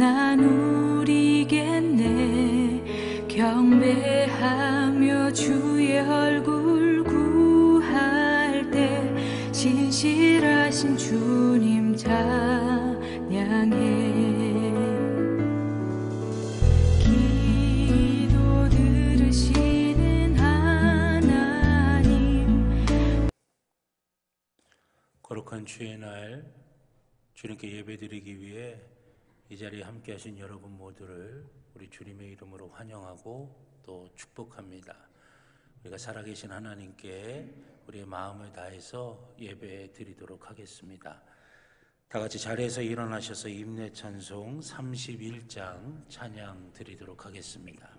난 누리겠네. 경배하며 주의 얼굴 구할 때 신실하신 주님 찬양해. 기도 들으시는 하나님. 거룩한 주의 날 주님께 예배드리기 위해 이 자리에 함께 하신 여러분 모두를 우리 주님의 이름으로 환영하고 또 축복합니다. 우리가 살아계신 하나님께 우리의 마음을 다해서 예배 드리도록 하겠습니다. 다 같이 자리에서 일어나셔서 임내 찬송 31장 찬양 드리도록 하겠습니다.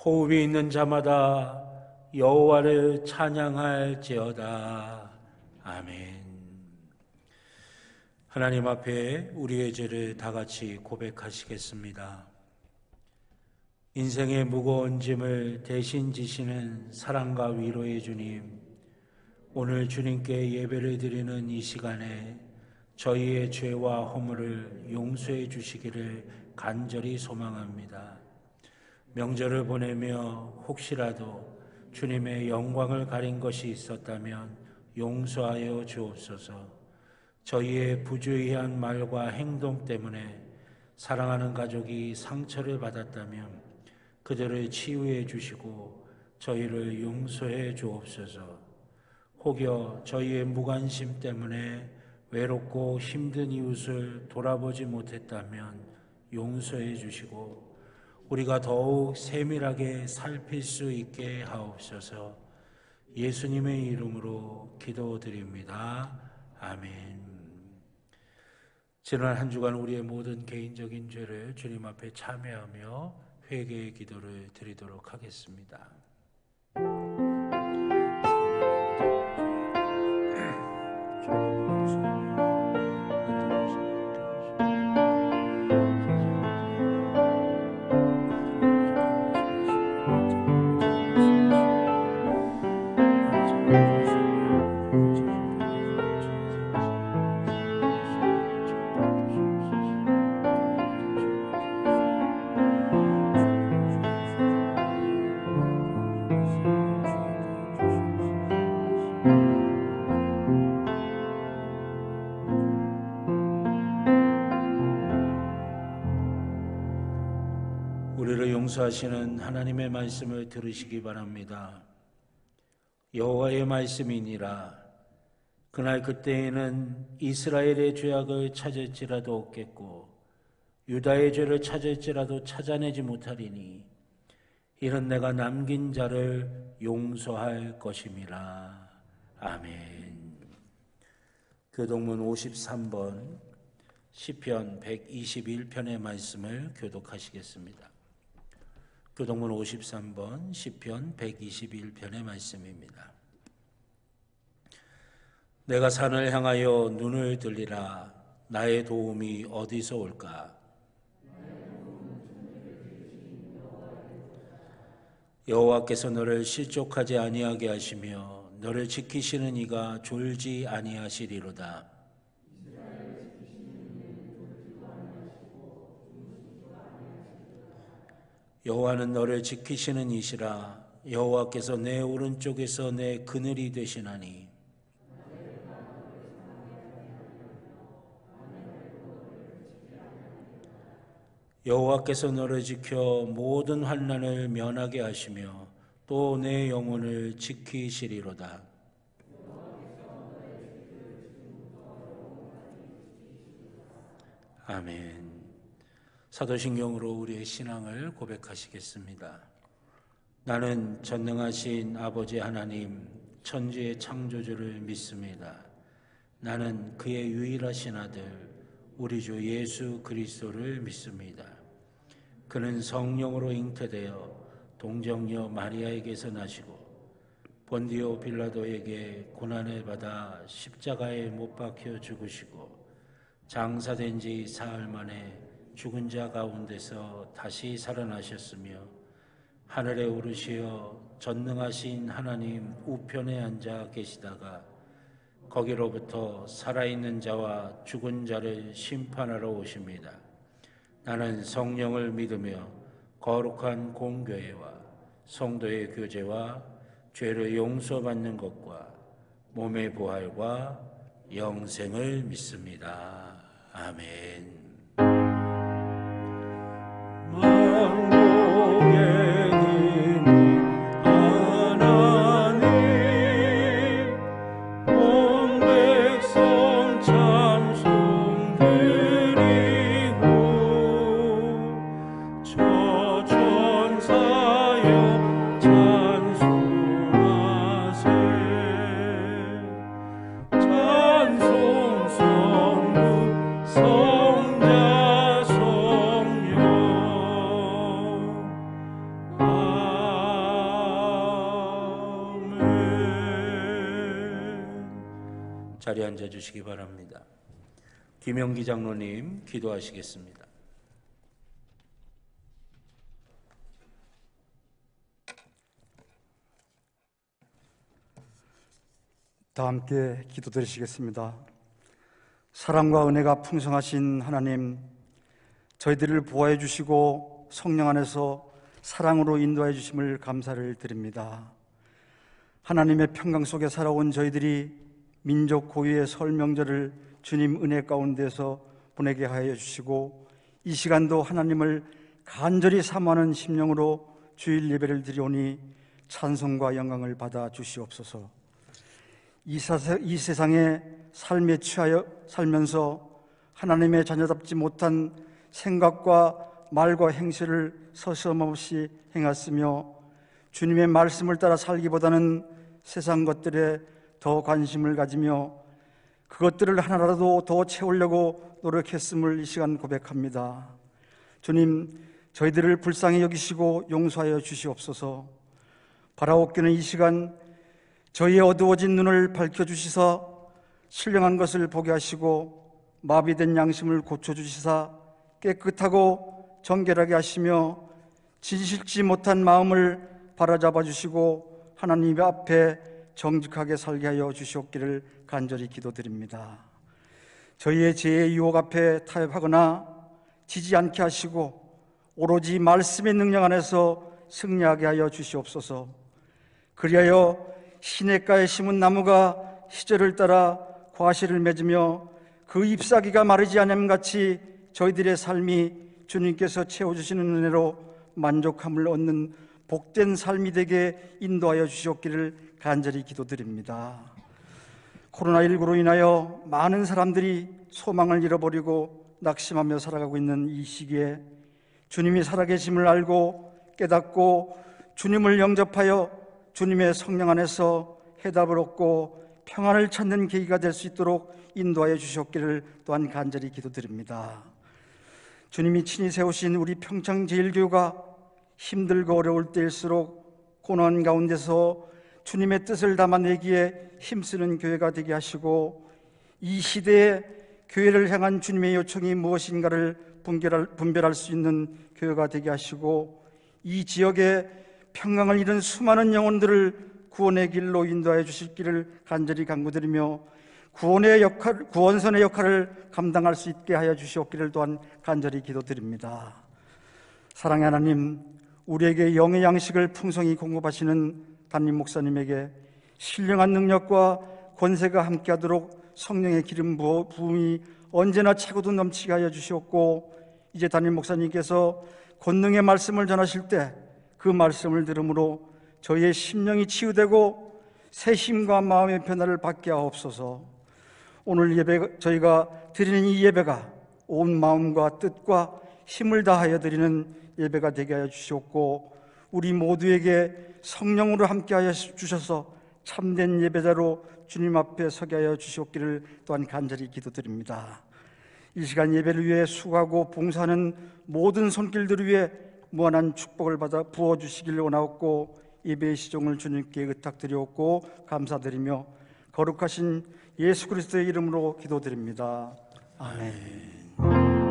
호흡이 있는 자마다 여호와를 찬양할지어다. 아멘. 하나님 앞에 우리의 죄를 다 같이 고백하시겠습니다. 인생의 무거운 짐을 대신 지시는 사랑과 위로의 주님, 오늘 주님께 예배를 드리는 이 시간에 저희의 죄와 허물을 용서해 주시기를 간절히 소망합니다. 명절을 보내며 혹시라도 주님의 영광을 가린 것이 있었다면 용서하여 주옵소서. 저희의 부주의한 말과 행동 때문에 사랑하는 가족이 상처를 받았다면 그들을 치유해 주시고 저희를 용서해 주옵소서. 혹여 저희의 무관심 때문에 외롭고 힘든 이웃을 돌아보지 못했다면 용서해 주시고 우리가 더욱 세밀하게 살필 수 있게 하옵소서. 예수님의 이름으로 기도드립니다. 아멘. 지난 한 주간 우리의 모든 개인적인 죄를 주님 앞에 참회하며 회개의 기도를 드리도록 하겠습니다. 우리를 용서하시는 하나님의 말씀을 들으시기 바랍니다. 여호와의 말씀이니라. 그날 그때에는 이스라엘의 죄악을 찾을지라도 없겠고 유다의 죄를 찾을지라도 찾아내지 못하리니 이는 내가 남긴 자를 용서할 것임이라. 아멘. 교독문 53번 시편 121편의 말씀을 교독하시겠습니다. 교독문 53번 시편 121편의 말씀입니다. 내가 산을 향하여 눈을 들리라. 나의 도움이 어디서 올까? 여호와께서 너를 실족하지 아니하게 하시며 너를 지키시는 이가 졸지 아니하시리로다. 여호와는 너를 지키시는 이시라. 여호와께서 내 오른쪽에서 내 그늘이 되시나니 여호와께서 너를 지켜 모든 환난을 면하게 하시며 또 내 영혼을 지키시리로다. 아멘. 사도신경으로 우리의 신앙을 고백하시겠습니다. 나는 전능하신 아버지 하나님 천지의 창조주를 믿습니다. 나는 그의 유일하신 아들 우리 주 예수 그리스도를 믿습니다. 그는 성령으로 잉태되어 동정녀 마리아에게서 나시고 본디오 빌라도에게 고난을 받아 십자가에 못 박혀 죽으시고 장사된 지 사흘 만에 죽은 자 가운데서 다시 살아나셨으며 하늘에 오르시어 전능하신 하나님 우편에 앉아 계시다가 거기로부터 살아있는 자와 죽은 자를 심판하러 오십니다. 나는 성령을 믿으며 거룩한 공교회와 성도의 교제와 죄를 용서받는 것과 몸의 부활과 영생을 믿습니다. 아멘. 자리에 앉아주시기 바랍니다. 김영기 장로님 기도하시겠습니다. 다 함께 기도드리시겠습니다. 사랑과 은혜가 풍성하신 하나님, 저희들을 보호해 주시고 성령 안에서 사랑으로 인도해 주심을 감사를 드립니다. 하나님의 평강 속에 살아온 저희들이 민족 고유의 설 명절을 주님 은혜 가운데서 보내게 하여 주시고 이 시간도 하나님을 간절히 사모하는 심령으로 주일 예배를 드리오니 찬송과 영광을 받아 주시옵소서. 이 세상의 삶에 취하여 살면서 하나님의 자녀답지 못한 생각과 말과 행실을 서슴없이 행했으며 주님의 말씀을 따라 살기보다는 세상 것들에 더 관심을 가지며 그것들을 하나라도 더 채우려고 노력했음을 이 시간 고백합니다. 주님, 저희들을 불쌍히 여기시고 용서하여 주시옵소서. 바라옵기는 이 시간 저희의 어두워진 눈을 밝혀주시사 신령한 것을 보게 하시고 마비된 양심을 고쳐주시사 깨끗하고 정결하게 하시며 진실치 못한 마음을 바로잡아 주시고 하나님 앞에 정직하게 살게 하여 주시옵기를 간절히 기도드립니다. 저희의 죄의 유혹 앞에 타협하거나 지지 않게 하시고 오로지 말씀의 능력 안에서 승리하게 하여 주시옵소서. 그리하여 시냇가에 심은 나무가 시절을 따라 과실을 맺으며 그 잎사귀가 마르지 않음같이 저희들의 삶이 주님께서 채워주시는 은혜로 만족함을 얻는 복된 삶이 되게 인도하여 주시옵기를 간절히 기도드립니다. 코로나19로 인하여 많은 사람들이 소망을 잃어버리고 낙심하며 살아가고 있는 이 시기에 주님이 살아계심을 알고 깨닫고 주님을 영접하여 주님의 성령 안에서 해답을 얻고 평안을 찾는 계기가 될 수 있도록 인도하여 주셨기를 또한 간절히 기도드립니다. 주님이 친히 세우신 우리 평창제일교회가 힘들고 어려울 때일수록 고난 가운데서 주님의 뜻을 담아내기에 힘쓰는 교회가 되게 하시고 이 시대에 교회를 향한 주님의 요청이 무엇인가를 분별할 수 있는 교회가 되게 하시고 이 지역에 평강을 잃은 수많은 영혼들을 구원의 길로 인도하여 주실 길을 간절히 간구드리며 구원선의 역할을 감당할 수 있게 하여 주시옵기를 또한 간절히 기도드립니다. 사랑의 하나님, 우리에게 영의 양식을 풍성히 공급하시는 담임 목사님에게 신령한 능력과 권세가 함께하도록 성령의 기름 부음이 언제나 차고도 넘치게 하여 주시옵고 이제 담임 목사님께서 권능의 말씀을 전하실 때 그 말씀을 들음으로 저희의 심령이 치유되고 새 힘과 마음의 변화를 받게 하옵소서. 오늘 예배, 저희가 드리는 이 예배가 온 마음과 뜻과 힘을 다하여 드리는 예배가 되게 하여 주시옵고 우리 모두에게 성령으로 함께 하여 주셔서 참된 예배자로 주님 앞에 서게 하여 주시옵기를 또한 간절히 기도드립니다. 이 시간 예배를 위해 수고하고 봉사하는 모든 손길들을 위해 무한한 축복을 받아 부어주시기를 원하옵고 예배의 시종을 주님께 의탁드리옵고 감사드리며 거룩하신 예수 그리스도의 이름으로 기도드립니다. 아멘.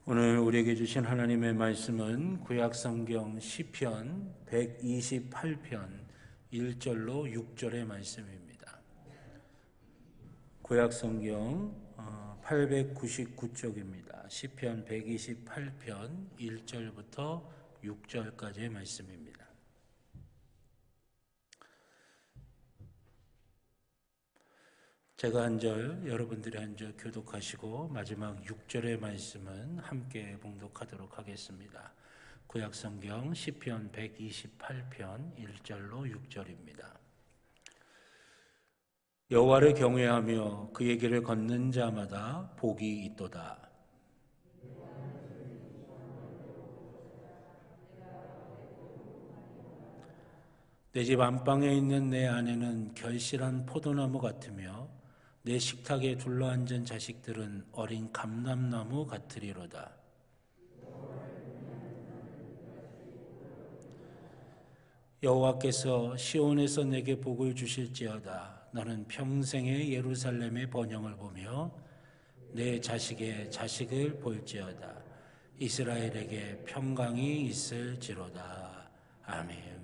오늘 우리에게 주신 하나님의 말씀은 구약성경 시편 128편 1절로 6절의 말씀입니다. 구약성경 899쪽입니다. 시편 128편 1절부터 6절까지의 말씀입니다. 제가 한 절, 여러분들이 한 절 교독하시고 마지막 6절의 말씀은 함께 봉독하도록 하겠습니다. 구약성경 시편 128편 1절로 6절입니다. 여호와를 경외하며 그의 길을 걷는 자마다 복이 있도다. 내 집 안방에 있는 내 아내는 결실한 포도나무 같으며 내 식탁에 둘러앉은 자식들은 어린 감람나무 같으리로다. 여호와께서 시온에서 내게 복을 주실지어다. 너는 평생의 예루살렘의 번영을 보며 내 자식의 자식을 볼지어다. 이스라엘에게 평강이 있을지로다. 아멘.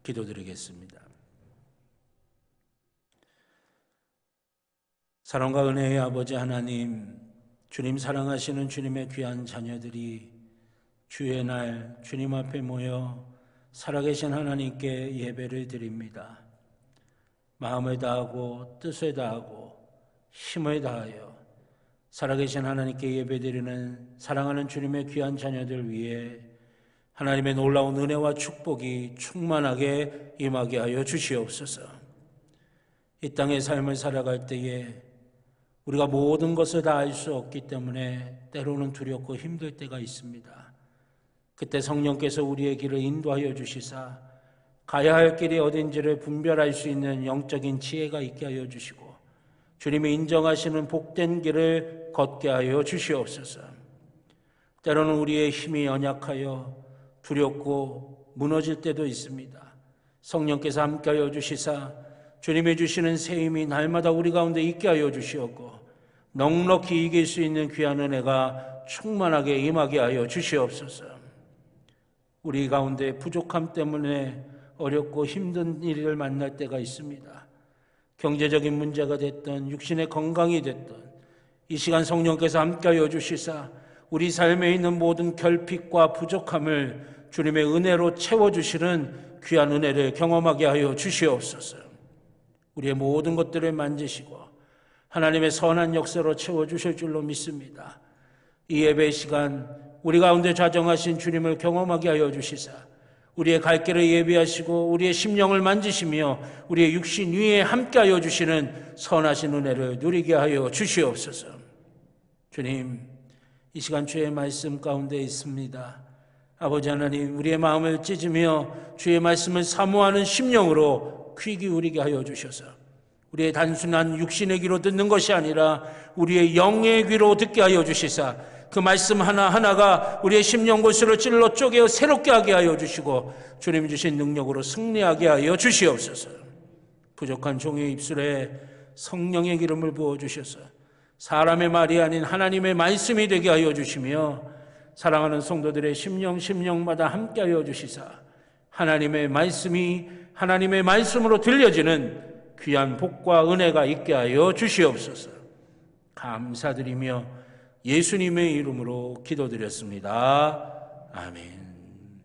기도드리겠습니다. 사랑과 은혜의 아버지 하나님, 주님 사랑하시는 주님의 귀한 자녀들이 주의 날 주님 앞에 모여 살아계신 하나님께 예배를 드립니다. 마음을 다하고 뜻을 다하고 힘을 다하여 살아계신 하나님께 예배드리는 사랑하는 주님의 귀한 자녀들 위해 하나님의 놀라운 은혜와 축복이 충만하게 임하게 하여 주시옵소서. 이 땅의 삶을 살아갈 때에 우리가 모든 것을 다 알 수 없기 때문에 때로는 두렵고 힘들 때가 있습니다. 그때 성령께서 우리의 길을 인도하여 주시사 가야 할 길이 어딘지를 분별할 수 있는 영적인 지혜가 있게 하여 주시고 주님이 인정하시는 복된 길을 걷게 하여 주시옵소서. 때로는 우리의 힘이 연약하여 두렵고 무너질 때도 있습니다. 성령께서 함께하여 주시사 주님이 주시는 새 힘이 날마다 우리 가운데 있게 하여 주시옵고 넉넉히 이길 수 있는 귀한 은혜가 충만하게 임하게 하여 주시옵소서. 우리 가운데 부족함 때문에 어렵고 힘든 일을 만날 때가 있습니다. 경제적인 문제가 됐든 육신의 건강이 됐든 이 시간 성령께서 함께하여 주시사 우리 삶에 있는 모든 결핍과 부족함을 주님의 은혜로 채워주시는 귀한 은혜를 경험하게 하여 주시옵소서. 우리의 모든 것들을 만지시고 하나님의 선한 역사로 채워주실 줄로 믿습니다. 이 예배 시간 우리 가운데 좌정하신 주님을 경험하게 하여 주시사 우리의 갈 길을 예비하시고 우리의 심령을 만지시며 우리의 육신 위에 함께하여 주시는 선하신 은혜를 누리게 하여 주시옵소서. 주님, 이 시간 주의 말씀 가운데 있습니다. 아버지 하나님, 우리의 마음을 찢으며 주의 말씀을 사모하는 심령으로 귀 기울이게 하여 주셔서 우리의 단순한 육신의 귀로 듣는 것이 아니라 우리의 영의 귀로 듣게 하여 주시사 그 말씀 하나하나가 우리의 심령 골수를 찔러 쪼개어 새롭게 하게 하여 주시고 주님 주신 능력으로 승리하게 하여 주시옵소서. 부족한 종의 입술에 성령의 기름을 부어주셔서 사람의 말이 아닌 하나님의 말씀이 되게 하여 주시며 사랑하는 성도들의 심령마다 함께 하여 주시사 하나님의 말씀이 하나님의 말씀으로 들려지는 귀한 복과 은혜가 있게 하여 주시옵소서. 감사드리며 예수님의 이름으로 기도드렸습니다. 아멘.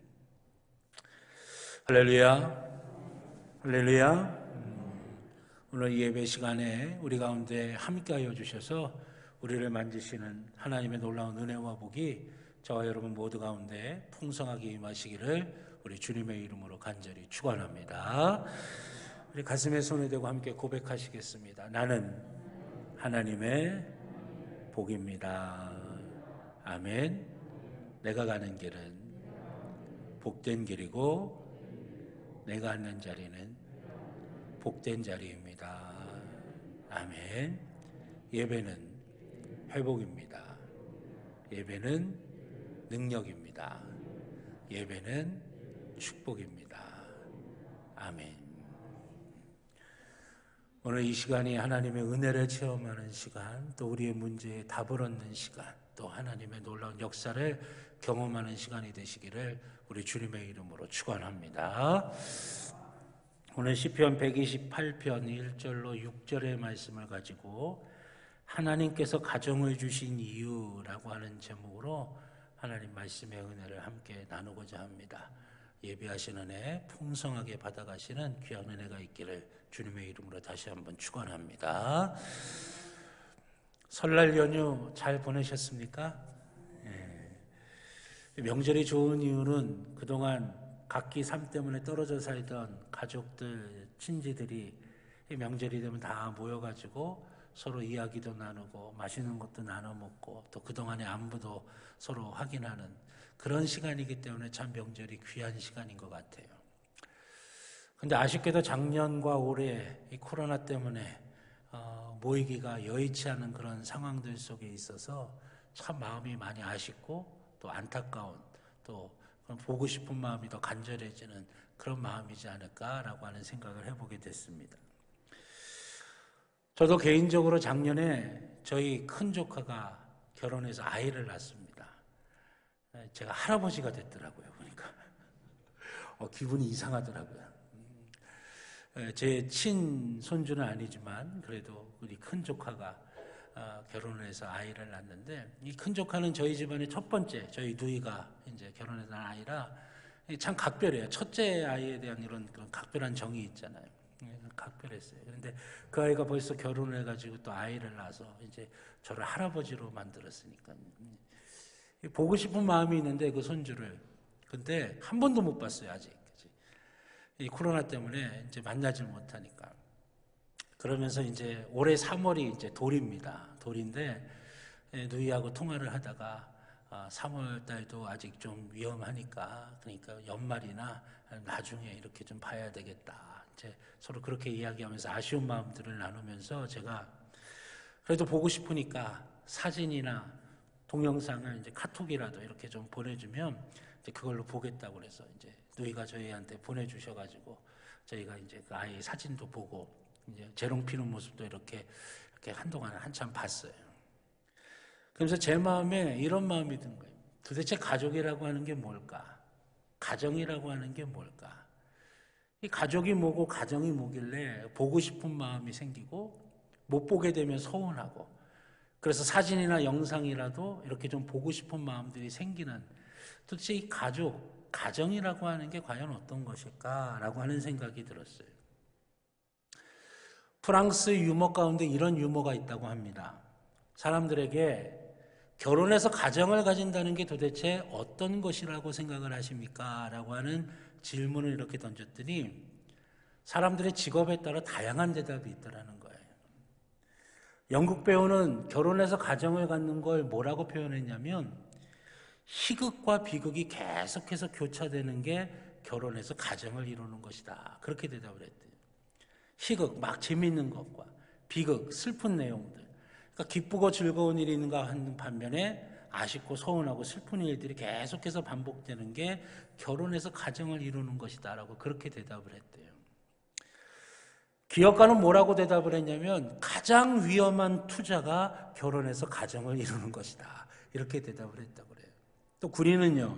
할렐루야. 할렐루야. 오늘 예배 시간에 우리 가운데 함께하여 주셔서 우리를 만지시는 하나님의 놀라운 은혜와 복이 저와 여러분 모두 가운데 풍성하게 임하시기를 우리 주님의 이름으로 간절히 축원합니다. 우리 가슴에 손을 대고 함께 고백하시겠습니다. 나는 하나님의 복입니다. 아멘. 내가 가는 길은 복된 길이고 내가 앉는 자리는 복된 자리입니다. 아멘. 예배는 회복입니다. 예배는 능력입니다. 예배는 축복입니다. 아멘. 오늘 이 시간이 하나님의 은혜를 체험하는 시간, 또 우리의 문제에 답을 얻는 시간, 또 하나님의 놀라운 역사를 경험하는 시간이 되시기를 우리 주님의 이름으로 축원합니다. 오늘 시편 128편 1절로 6절의 말씀을 가지고 하나님께서 가정을 주신 이유라고 하는 제목으로 하나님 말씀의 은혜를 함께 나누고자 합니다. 예배하시는 은혜 풍성하게 받아가시는 귀한 은혜가 있기를 주님의 이름으로 다시 한번 축원합니다. 설날 연휴 잘 보내셨습니까? 명절이 좋은 이유는 그동안 각기 삶 때문에 떨어져 살던 가족들, 친지들이 명절이 되면 다 모여가지고 서로 이야기도 나누고 맛있는 것도 나눠 먹고 또 그동안의 안부도 서로 확인하는 그런 시간이기 때문에 참 명절이 귀한 시간인 것 같아요. 근데 아쉽게도 작년과 올해 이 코로나 때문에 모이기가 여의치 않은 그런 상황들 속에 있어서 참 마음이 많이 아쉽고 또 안타까운 또 보고 싶은 마음이 더 간절해지는 그런 마음이지 않을까라고 하는 생각을 해보게 됐습니다. 저도 개인적으로 작년에 저희 큰 조카가 결혼해서 아이를 낳았습니다. 제가 할아버지가 됐더라고요, 보니까. 기분이 이상하더라고요. 제 친손주는 아니지만 그래도 우리 큰 조카가 결혼을 해서 아이를 낳았는데 이 큰 조카는 저희 집안의 첫 번째 저희 누이가 이제 결혼해서 낳은 아이라 참 각별해요. 첫째 아이에 대한 이런 그런 각별한 정이 있잖아요. 각별했어요. 그런데 그 아이가 벌써 결혼을 해가지고 또 아이를 낳아서 이제 저를 할아버지로 만들었으니까 보고 싶은 마음이 있는데 그 손주를 근데 한 번도 못 봤어요 아직. 이 코로나 때문에 이제 만나질 못하니까. 그러면서 이제 올해 3월이 이제 돌입니다. 돌인데 누이하고 통화를 하다가 3월 달도 아직 좀 위험하니까 그러니까 연말이나 나중에 이렇게 좀 봐야 되겠다. 이제 서로 그렇게 이야기하면서 아쉬운 마음들을 나누면서 제가 그래도 보고 싶으니까 사진이나 동영상을 이제 카톡이라도 이렇게 좀 보내주면 이제 그걸로 보겠다고 그래서 이제 누이가 저희한테 보내주셔가지고 저희가 이제 그 아이 사진도 보고 이제 재롱 피는 모습도 이렇게 한동안 한참 봤어요. 그러면서 제 마음에 이런 마음이 든 거예요. 도대체 가족이라고 하는 게 뭘까? 가정이라고 하는 게 뭘까? 이 가족이 뭐고 가정이 뭐길래 보고 싶은 마음이 생기고 못 보게 되면 서운하고 그래서 사진이나 영상이라도 이렇게 좀 보고 싶은 마음들이 생기는 도대체 이 가정이라고 하는 게 과연 어떤 것일까라고 하는 생각이 들었어요. 프랑스 유머 가운데 이런 유머가 있다고 합니다. 사람들에게 결혼해서 가정을 가진다는 게 도대체 어떤 것이라고 생각을 하십니까? 라고 하는 질문을 이렇게 던졌더니 사람들의 직업에 따라 다양한 대답이 있더라는 거예요. 영국 배우는 결혼해서 가정을 갖는 걸 뭐라고 표현했냐면 희극과 비극이 계속해서 교차되는 게 결혼해서 가정을 이루는 것이다. 그렇게 대답을 했대요. 희극, 막 재미있는 것과 비극, 슬픈 내용들. 그러니까 기쁘고 즐거운 일이 있는가 하는 반면에 아쉽고 서운하고 슬픈 일들이 계속해서 반복되는 게 결혼해서 가정을 이루는 것이다 라고 그렇게 대답을 했대요. 기업가는 뭐라고 대답을 했냐면 가장 위험한 투자가 결혼해서 가정을 이루는 것이다 이렇게 대답을 했다고 그래요. 또 군인은요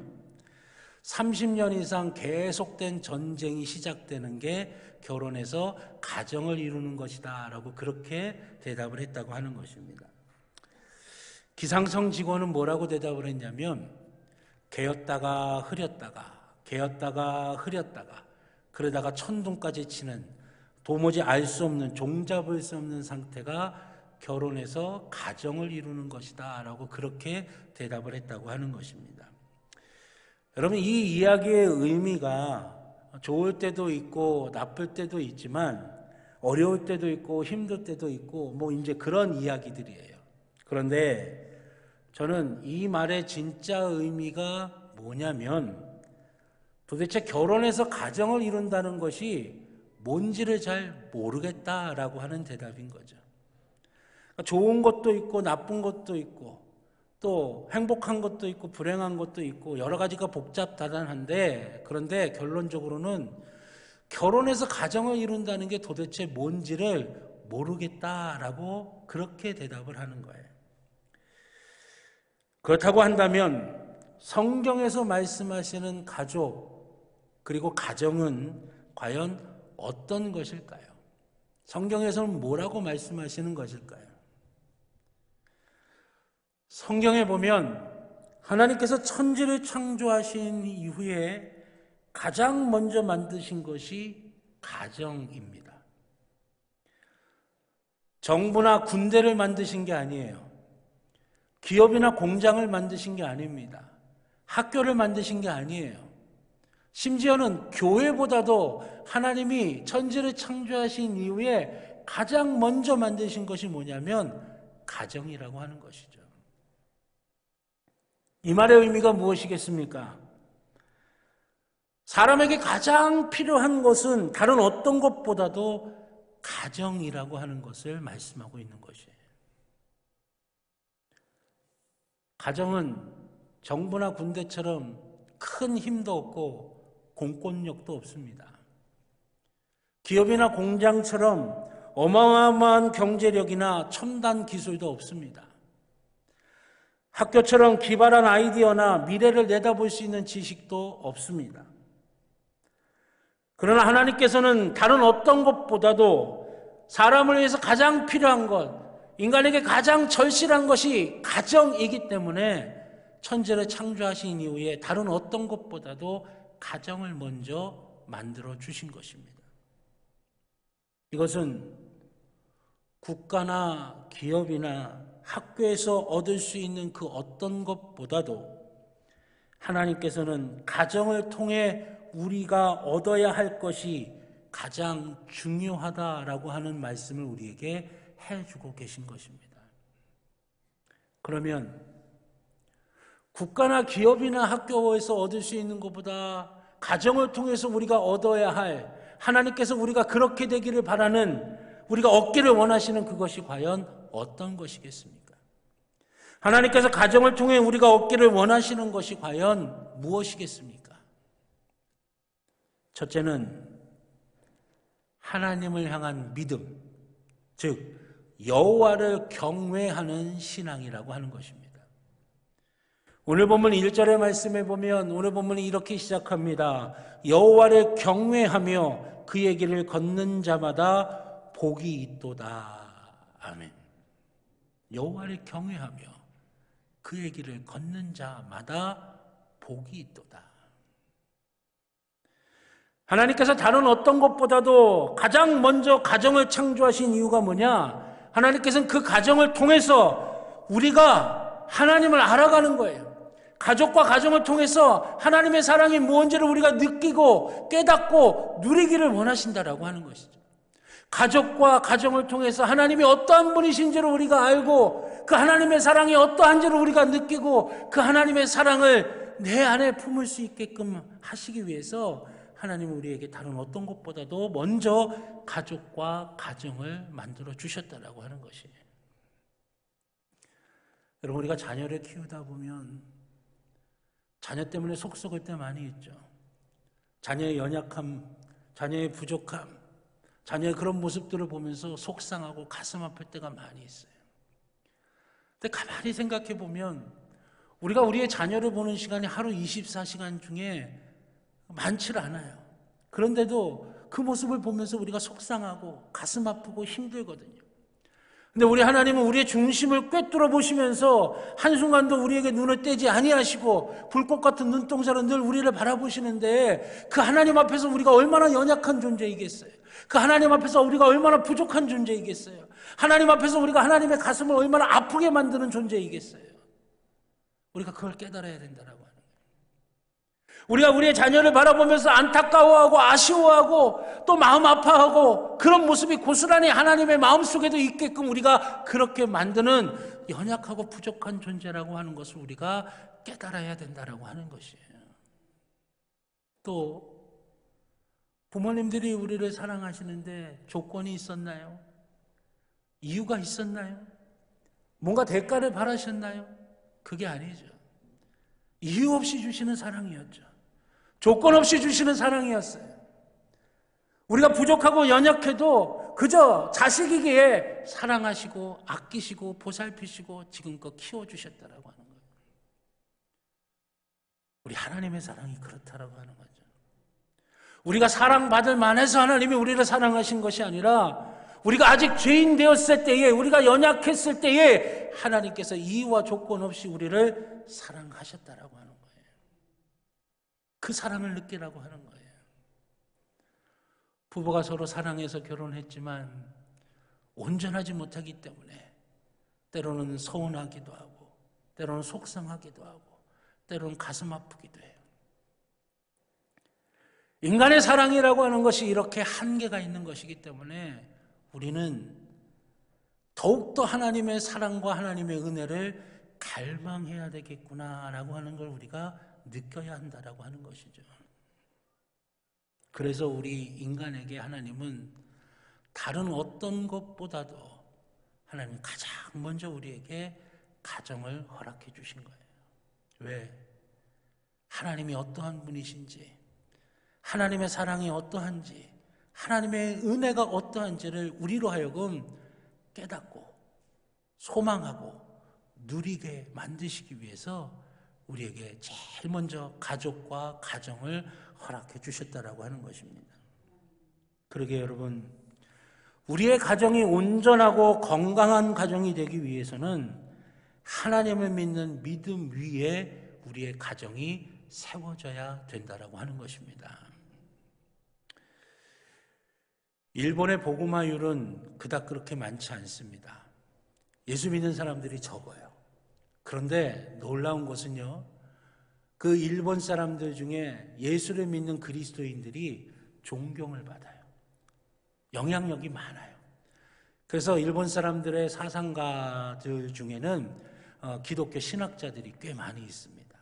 30년 이상 계속된 전쟁이 시작되는 게 결혼해서 가정을 이루는 것이다 라고 그렇게 대답을 했다고 하는 것입니다. 기상청 직원은 뭐라고 대답을 했냐면 개었다가 흐렸다가 개었다가 흐렸다가 그러다가 천둥까지 치는 도무지 알 수 없는 종잡을 수 없는 상태가 결혼해서 가정을 이루는 것이다 라고 그렇게 대답을 했다고 하는 것입니다. 여러분 이 이야기의 의미가 좋을 때도 있고 나쁠 때도 있지만 어려울 때도 있고 힘들 때도 있고 뭐 이제 그런 이야기들이에요. 그런데 저는 이 말의 진짜 의미가 뭐냐면 도대체 결혼해서 가정을 이룬다는 것이 뭔지를 잘 모르겠다라고 하는 대답인 거죠. 좋은 것도 있고 나쁜 것도 있고 또 행복한 것도 있고 불행한 것도 있고 여러 가지가 복잡다단한데 그런데 결론적으로는 결혼해서 가정을 이룬다는 게 도대체 뭔지를 모르겠다라고 그렇게 대답을 하는 거예요. 그렇다고 한다면 성경에서 말씀하시는 가족 그리고 가정은 과연 어떤 것일까요? 성경에서는 뭐라고 말씀하시는 것일까요? 성경에 보면 하나님께서 천지를 창조하신 이후에 가장 먼저 만드신 것이 가정입니다. 정부나 군대를 만드신 게 아니에요. 기업이나 공장을 만드신 게 아닙니다. 학교를 만드신 게 아니에요. 심지어는 교회보다도 하나님이 천지를 창조하신 이후에 가장 먼저 만드신 것이 뭐냐면 가정이라고 하는 것이죠. 이 말의 의미가 무엇이겠습니까? 사람에게 가장 필요한 것은 다른 어떤 것보다도 가정이라고 하는 것을 말씀하고 있는 것이에요. 가정은 정부나 군대처럼 큰 힘도 없고 공권력도 없습니다. 기업이나 공장처럼 어마어마한 경제력이나 첨단 기술도 없습니다. 학교처럼 기발한 아이디어나 미래를 내다볼 수 있는 지식도 없습니다. 그러나 하나님께서는 다른 어떤 것보다도 사람을 위해서 가장 필요한 것, 인간에게 가장 절실한 것이 가정이기 때문에 천지를 창조하신 이후에 다른 어떤 것보다도 가정을 먼저 만들어 주신 것입니다. 이것은 국가나 기업이나 학교에서 얻을 수 있는 그 어떤 것보다도 하나님께서는 가정을 통해 우리가 얻어야 할 것이 가장 중요하다라고 하는 말씀을 우리에게 해주고 계신 것입니다. 그러면 국가나 기업이나 학교에서 얻을 수 있는 것보다 가정을 통해서 우리가 얻어야 할, 하나님께서 우리가 그렇게 되기를 바라는, 우리가 얻기를 원하시는 그것이 과연 어떤 것이겠습니까? 하나님께서 가정을 통해 우리가 얻기를 원하시는 것이 과연 무엇이겠습니까? 첫째는 하나님을 향한 믿음, 즉 여호와를 경외하는 신앙이라고 하는 것입니다. 오늘 본문 1절의 말씀에 보면 오늘 본문이 이렇게 시작합니다. 여호와를 경외하며 그의 길을 걷는 자마다 복이 있도다. 아멘. 여호와를 경외하며 그의 길을 걷는 자마다 복이 있도다. 하나님께서 다른 어떤 것보다도 가장 먼저 가정을 창조하신 이유가 뭐냐? 하나님께서는 그 가정을 통해서 우리가 하나님을 알아가는 거예요. 가족과 가정을 통해서 하나님의 사랑이 무언지를 우리가 느끼고 깨닫고 누리기를 원하신다라고 하는 것이죠. 가족과 가정을 통해서 하나님이 어떠한 분이신지를 우리가 알고 그 하나님의 사랑이 어떠한지를 우리가 느끼고 그 하나님의 사랑을 내 안에 품을 수 있게끔 하시기 위해서 하나님은 우리에게 다른 어떤 것보다도 먼저 가족과 가정을 만들어 주셨다라고 하는 것이에요. 여러분, 우리가 자녀를 키우다 보면 자녀 때문에 속 썩을 때 많이 있죠. 자녀의 연약함, 자녀의 부족함, 자녀의 그런 모습들을 보면서 속상하고 가슴 아플 때가 많이 있어요. 근데 가만히 생각해 보면 우리가 우리의 자녀를 보는 시간이 하루 24시간 중에 많지 않아요. 그런데도 그 모습을 보면서 우리가 속상하고 가슴 아프고 힘들거든요. 근데 우리 하나님은 우리의 중심을 꿰뚫어 보시면서 한순간도 우리에게 눈을 떼지 아니하시고 불꽃 같은 눈동자로 늘 우리를 바라보시는데 그 하나님 앞에서 우리가 얼마나 연약한 존재이겠어요. 그 하나님 앞에서 우리가 얼마나 부족한 존재이겠어요. 하나님 앞에서 우리가 하나님의 가슴을 얼마나 아프게 만드는 존재이겠어요. 우리가 그걸 깨달아야 된다라고 하는 거예요. 우리가 우리의 자녀를 바라보면서 안타까워하고 아쉬워하고 또 마음 아파하고 그런 모습이 고스란히 하나님의 마음속에도 있게끔 우리가 그렇게 만드는 연약하고 부족한 존재라고 하는 것을 우리가 깨달아야 된다라고 하는 것이에요. 또 부모님들이 우리를 사랑하시는데 조건이 있었나요? 이유가 있었나요? 뭔가 대가를 바라셨나요? 그게 아니죠. 이유 없이 주시는 사랑이었죠. 조건 없이 주시는 사랑이었어요. 우리가 부족하고 연약해도 그저 자식이기에 사랑하시고 아끼시고 보살피시고 지금껏 키워주셨다라고 하는 거예요. 우리 하나님의 사랑이 그렇다라고 하는 거죠. 우리가 사랑받을 만해서 하나님이 우리를 사랑하신 것이 아니라 우리가 아직 죄인 되었을 때에, 우리가 연약했을 때에 하나님께서 이유와 조건 없이 우리를 사랑하셨다라고 하는 거예요. 그 사랑을 느끼라고 하는 거예요. 부부가 서로 사랑해서 결혼했지만 온전하지 못하기 때문에 때로는 서운하기도 하고, 때로는 속상하기도 하고, 때로는 가슴 아프기도 해요. 인간의 사랑이라고 하는 것이 이렇게 한계가 있는 것이기 때문에 우리는 더욱더 하나님의 사랑과 하나님의 은혜를 갈망해야 되겠구나라고 하는 걸 우리가 느껴야 한다라고 하는 것이죠. 그래서 우리 인간에게 하나님은 다른 어떤 것보다도 하나님 가장 먼저 우리에게 가정을 허락해 주신 거예요. 왜? 하나님이 어떠한 분이신지, 하나님의 사랑이 어떠한지, 하나님의 은혜가 어떠한지를 우리로 하여금 깨닫고 소망하고 누리게 만드시기 위해서 우리에게 제일 먼저 가족과 가정을 허락해 주셨다라고 하는 것입니다. 그러게 여러분, 우리의 가정이 온전하고 건강한 가정이 되기 위해서는 하나님을 믿는 믿음 위에 우리의 가정이 세워져야 된다라고 하는 것입니다. 일본의 복음화율은 그닥 그렇게 많지 않습니다. 예수 믿는 사람들이 적어요. 그런데 놀라운 것은요, 그 일본 사람들 중에 예수를 믿는 그리스도인들이 존경을 받아요. 영향력이 많아요. 그래서 일본 사람들의 사상가들 중에는 기독교 신학자들이 꽤 많이 있습니다.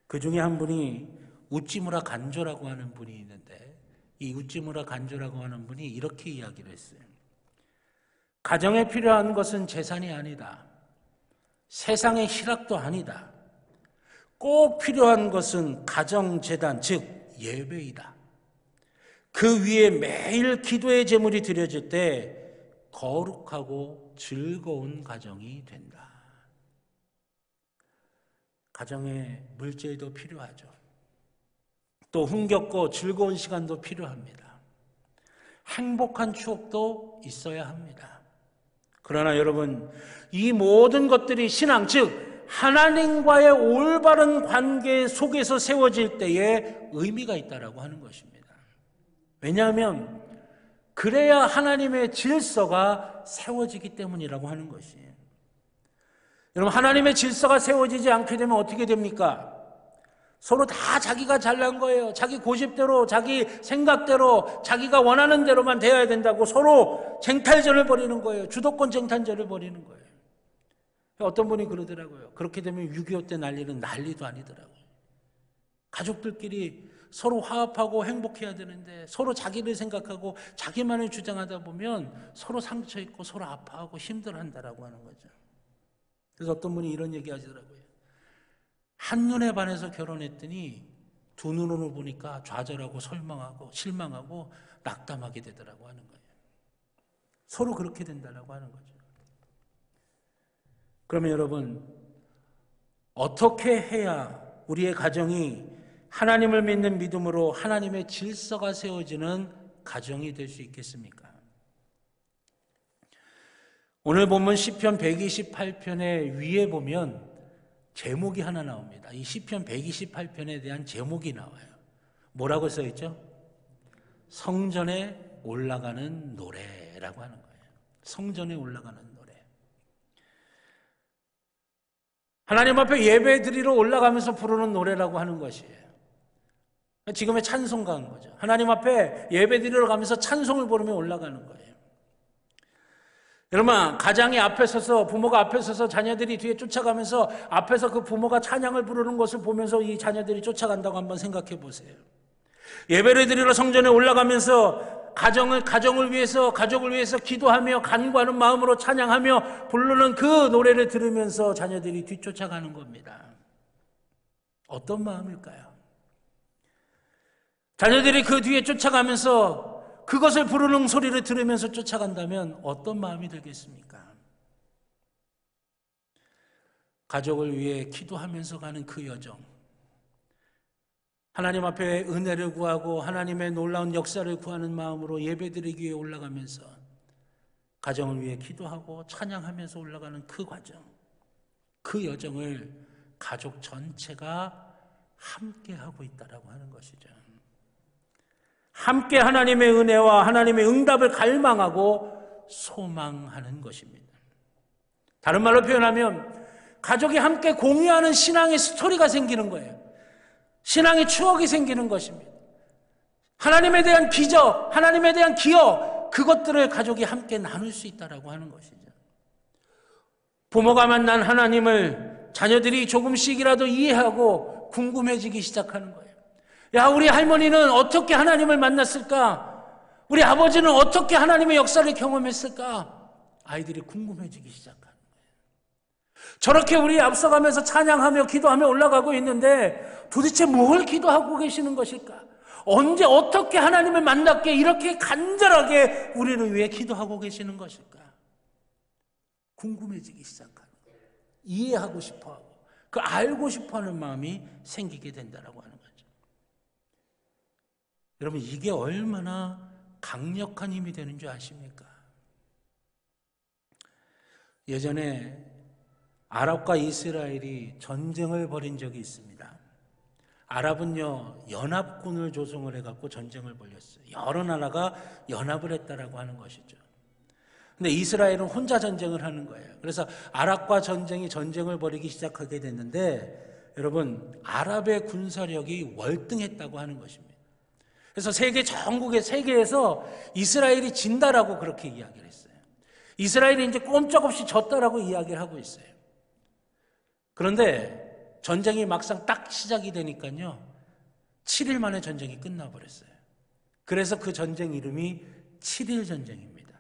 그 중에 한 분이 우찌무라 간조라고 하는 분이 있는데, 이 우찌무라 간조라고 하는 분이 이렇게 이야기를 했어요. 가정에 필요한 것은 재산이 아니다. 세상의 희락도 아니다. 꼭 필요한 것은 가정재단, 즉 예배이다. 그 위에 매일 기도의 제물이 드려질 때 거룩하고 즐거운 가정이 된다. 가정에 물질도 필요하죠. 또 흥겹고 즐거운 시간도 필요합니다. 행복한 추억도 있어야 합니다. 그러나 여러분, 이 모든 것들이 신앙, 즉 하나님과의 올바른 관계 속에서 세워질 때에 의미가 있다라고 하는 것입니다. 왜냐하면 그래야 하나님의 질서가 세워지기 때문이라고 하는 것이에요. 여러분, 하나님의 질서가 세워지지 않게 되면 어떻게 됩니까? 서로 다 자기가 잘난 거예요. 자기 고집대로, 자기 생각대로, 자기가 원하는 대로만 되어야 된다고 서로 쟁탈전을 벌이는 거예요. 주도권 쟁탈전을 벌이는 거예요. 어떤 분이 그러더라고요. 그렇게 되면 6.25 때 난리는 난리도 아니더라고요. 가족들끼리 서로 화합하고 행복해야 되는데 서로 자기를 생각하고 자기만을 주장하다 보면 서로 상처 있고 서로 아파하고 힘들어한다라고 하는 거죠. 그래서 어떤 분이 이런 얘기 하시더라고요. 한눈에 반해서 결혼했더니 두 눈으로 보니까 좌절하고 실망하고 낙담하게 되더라고 하는 거예요. 서로 그렇게 된다라고 하는 거죠. 그러면 여러분, 어떻게 해야 우리의 가정이 하나님을 믿는 믿음으로 하나님의 질서가 세워지는 가정이 될 수 있겠습니까? 오늘 본문 시편 128편의 위에 보면 제목이 하나 나옵니다. 이 시편 128편에 대한 제목이 나와요. 뭐라고 써있죠? 성전에 올라가는 노래라고 하는 거예요. 성전에 올라가는 노래. 하나님 앞에 예배 드리러 올라가면서 부르는 노래라고 하는 것이에요. 지금의 찬송가인 거죠. 하나님 앞에 예배 드리러 가면서 찬송을 부르며 올라가는 거예요. 여러분, 가장이 앞에 서서, 부모가 앞에 서서 자녀들이 뒤에 쫓아가면서 앞에서 그 부모가 찬양을 부르는 것을 보면서 이 자녀들이 쫓아간다고 한번 생각해 보세요. 예배를 드리러 성전에 올라가면서 가정을 위해서, 가족을 위해서 기도하며 간구하는 마음으로 찬양하며 부르는 그 노래를 들으면서 자녀들이 뒤쫓아가는 겁니다. 어떤 마음일까요? 자녀들이 그 뒤에 쫓아가면서 그것을 부르는 소리를 들으면서 쫓아간다면 어떤 마음이 들겠습니까? 가족을 위해 기도하면서 가는 그 여정, 하나님 앞에 은혜를 구하고 하나님의 놀라운 역사를 구하는 마음으로 예배드리기 위해 올라가면서 가정을 위해 기도하고 찬양하면서 올라가는 그 과정, 그 여정을 가족 전체가 함께 하고 있다라고 하는 것이죠. 함께 하나님의 은혜와 하나님의 응답을 갈망하고 소망하는 것입니다. 다른 말로 표현하면 가족이 함께 공유하는 신앙의 스토리가 생기는 거예요. 신앙의 추억이 생기는 것입니다. 하나님에 대한 기적, 하나님에 대한 기억, 그것들을 가족이 함께 나눌 수 있다라고 하는 것이죠. 부모가 만난 하나님을 자녀들이 조금씩이라도 이해하고 궁금해지기 시작하는 거예요. 야, 우리 할머니는 어떻게 하나님을 만났을까? 우리 아버지는 어떻게 하나님의 역사를 경험했을까? 아이들이 궁금해지기 시작하는 거예요. 저렇게 우리 앞서가면서 찬양하며 기도하며 올라가고 있는데 도대체 뭘 기도하고 계시는 것일까? 언제 어떻게 하나님을 만났기에 이렇게 간절하게 우리를 위해 기도하고 계시는 것일까? 궁금해지기 시작하는 거예요. 이해하고 싶어하고 그 알고 싶어하는 마음이 생기게 된다라고 하는 거죠. 여러분, 이게 얼마나 강력한 힘이 되는 줄 아십니까? 예전에 아랍과 이스라엘이 전쟁을 벌인 적이 있습니다. 아랍은요, 연합군을 조성을 해갖고 전쟁을 벌였어요. 여러 나라가 연합을 했다라고 하는 것이죠. 근데 이스라엘은 혼자 전쟁을 하는 거예요. 그래서 아랍과 전쟁을 벌이기 시작하게 됐는데, 여러분, 아랍의 군사력이 월등했다고 하는 것입니다. 그래서 세계에서 이스라엘이 진다라고 그렇게 이야기를 했어요. 이스라엘이 이제 꼼짝없이 졌다라고 이야기를 하고 있어요. 그런데 전쟁이 막상 딱 시작이 되니까요, 7일 만에 전쟁이 끝나버렸어요. 그래서 그 전쟁 이름이 7일 전쟁입니다.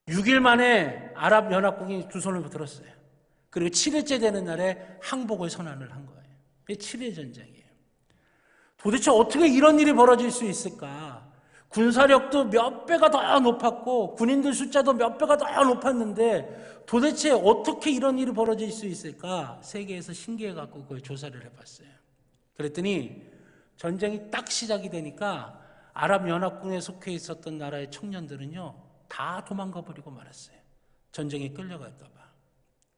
6일 만에 아랍연합국이 두 손을 들었어요. 그리고 7일째 되는 날에 항복을 선언을 한 거예요. 이게 7일 전쟁이에요. 도대체 어떻게 이런 일이 벌어질 수 있을까? 군사력도 몇 배가 더 높았고 군인들 숫자도 몇 배가 더 높았는데 도대체 어떻게 이런 일이 벌어질 수 있을까? 세계에서 신기해갖고 그걸 조사를 해봤어요. 그랬더니 전쟁이 딱 시작이 되니까 아랍연합군에 속해 있었던 나라의 청년들은요, 다 도망가 버리고 말았어요. 전쟁에 끌려갈까 봐.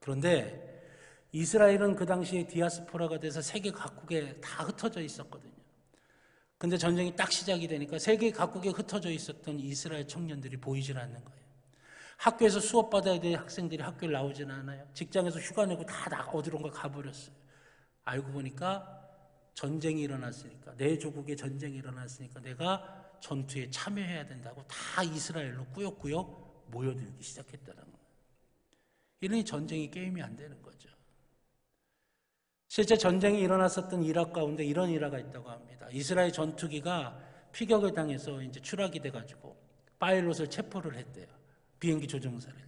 그런데 이스라엘은 그 당시에 디아스포라가 돼서 세계 각국에 다 흩어져 있었거든요. 근데 전쟁이 딱 시작이 되니까 세계 각국에 흩어져 있었던 이스라엘 청년들이 보이질 않는 거예요. 학교에서 수업 받아야 될 학생들이 학교에 나오지는 않아요. 직장에서 휴가 내고 다 어디론가 가버렸어요. 알고 보니까 전쟁이 일어났으니까, 내 조국에 전쟁이 일어났으니까 내가 전투에 참여해야 된다고 다 이스라엘로 꾸역꾸역 모여들기 시작했다는 거예요. 이러니 전쟁이 게임이 안 되는 거죠. 실제 전쟁이 일어났었던 이라크 가운데 이런 일화가 있다고 합니다. 이스라엘 전투기가 피격을 당해서 이제 추락이 돼가지고 파일럿을 체포를 했대요. 비행기 조종사를요.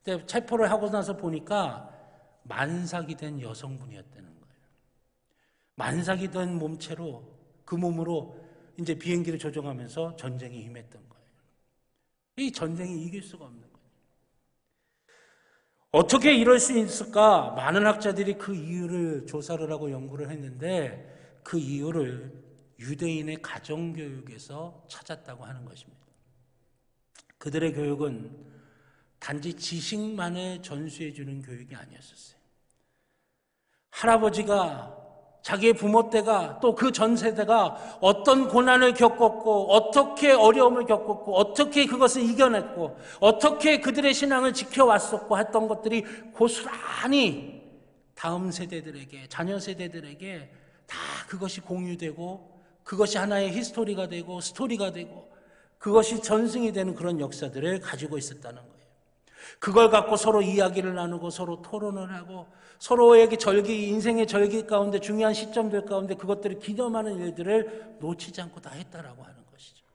근데 체포를 하고 나서 보니까 만삭이 된 여성분이었다는 거예요. 만삭이 된 몸체로 그 몸으로 이제 비행기를 조종하면서 전쟁에 임했던 거예요. 이 전쟁이 이길 수가 없는 거예요. 어떻게 이럴 수 있을까? 많은 학자들이 그 이유를 조사를 하고 연구를 했는데 그 이유를 유대인의 가정교육에서 찾았다고 하는 것입니다. 그들의 교육은 단지 지식만을 전수해주는 교육이 아니었었어요. 할아버지가 자기의 부모 때가 또 그 전 세대가 어떤 고난을 겪었고 어떻게 어려움을 겪었고 어떻게 그것을 이겨냈고 어떻게 그들의 신앙을 지켜왔었고 했던 것들이 고스란히 다음 세대들에게, 자녀 세대들에게 다 그것이 공유되고 그것이 하나의 히스토리가 되고 스토리가 되고 그것이 전승이 되는 그런 역사들을 가지고 있었다는 거예요. 그걸 갖고 서로 이야기를 나누고 서로 토론을 하고 서로에게 인생의 절기 가운데 중요한 시점들 가운데 그것들을 기념하는 일들을 놓치지 않고 다 했다라고 하는 것이죠.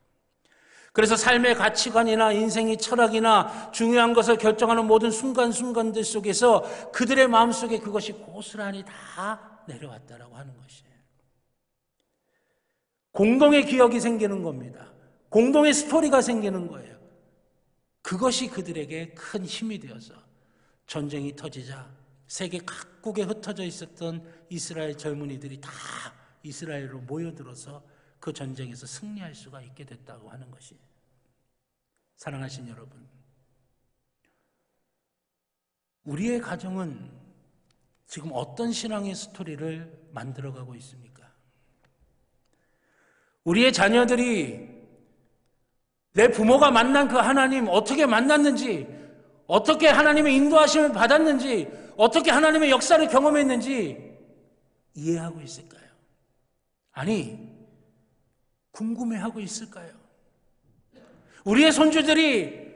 그래서 삶의 가치관이나 인생의 철학이나 중요한 것을 결정하는 모든 순간순간들 속에서 그들의 마음속에 그것이 고스란히 다 내려왔다라고 하는 것이에요. 공동의 기억이 생기는 겁니다. 공동의 스토리가 생기는 거예요. 그것이 그들에게 큰 힘이 되어서 전쟁이 터지자 세계 각국에 흩어져 있었던 이스라엘 젊은이들이 다 이스라엘로 모여들어서 그 전쟁에서 승리할 수가 있게 됐다고 하는 것이에요. 사랑하신 여러분, 우리의 가정은 지금 어떤 신앙의 스토리를 만들어가고 있습니까? 우리의 자녀들이 내 부모가 만난 그 하나님 어떻게 만났는지, 어떻게 하나님의 인도하심을 받았는지, 어떻게 하나님의 역사를 경험했는지 이해하고 있을까요? 아니, 궁금해하고 있을까요? 우리의 손주들이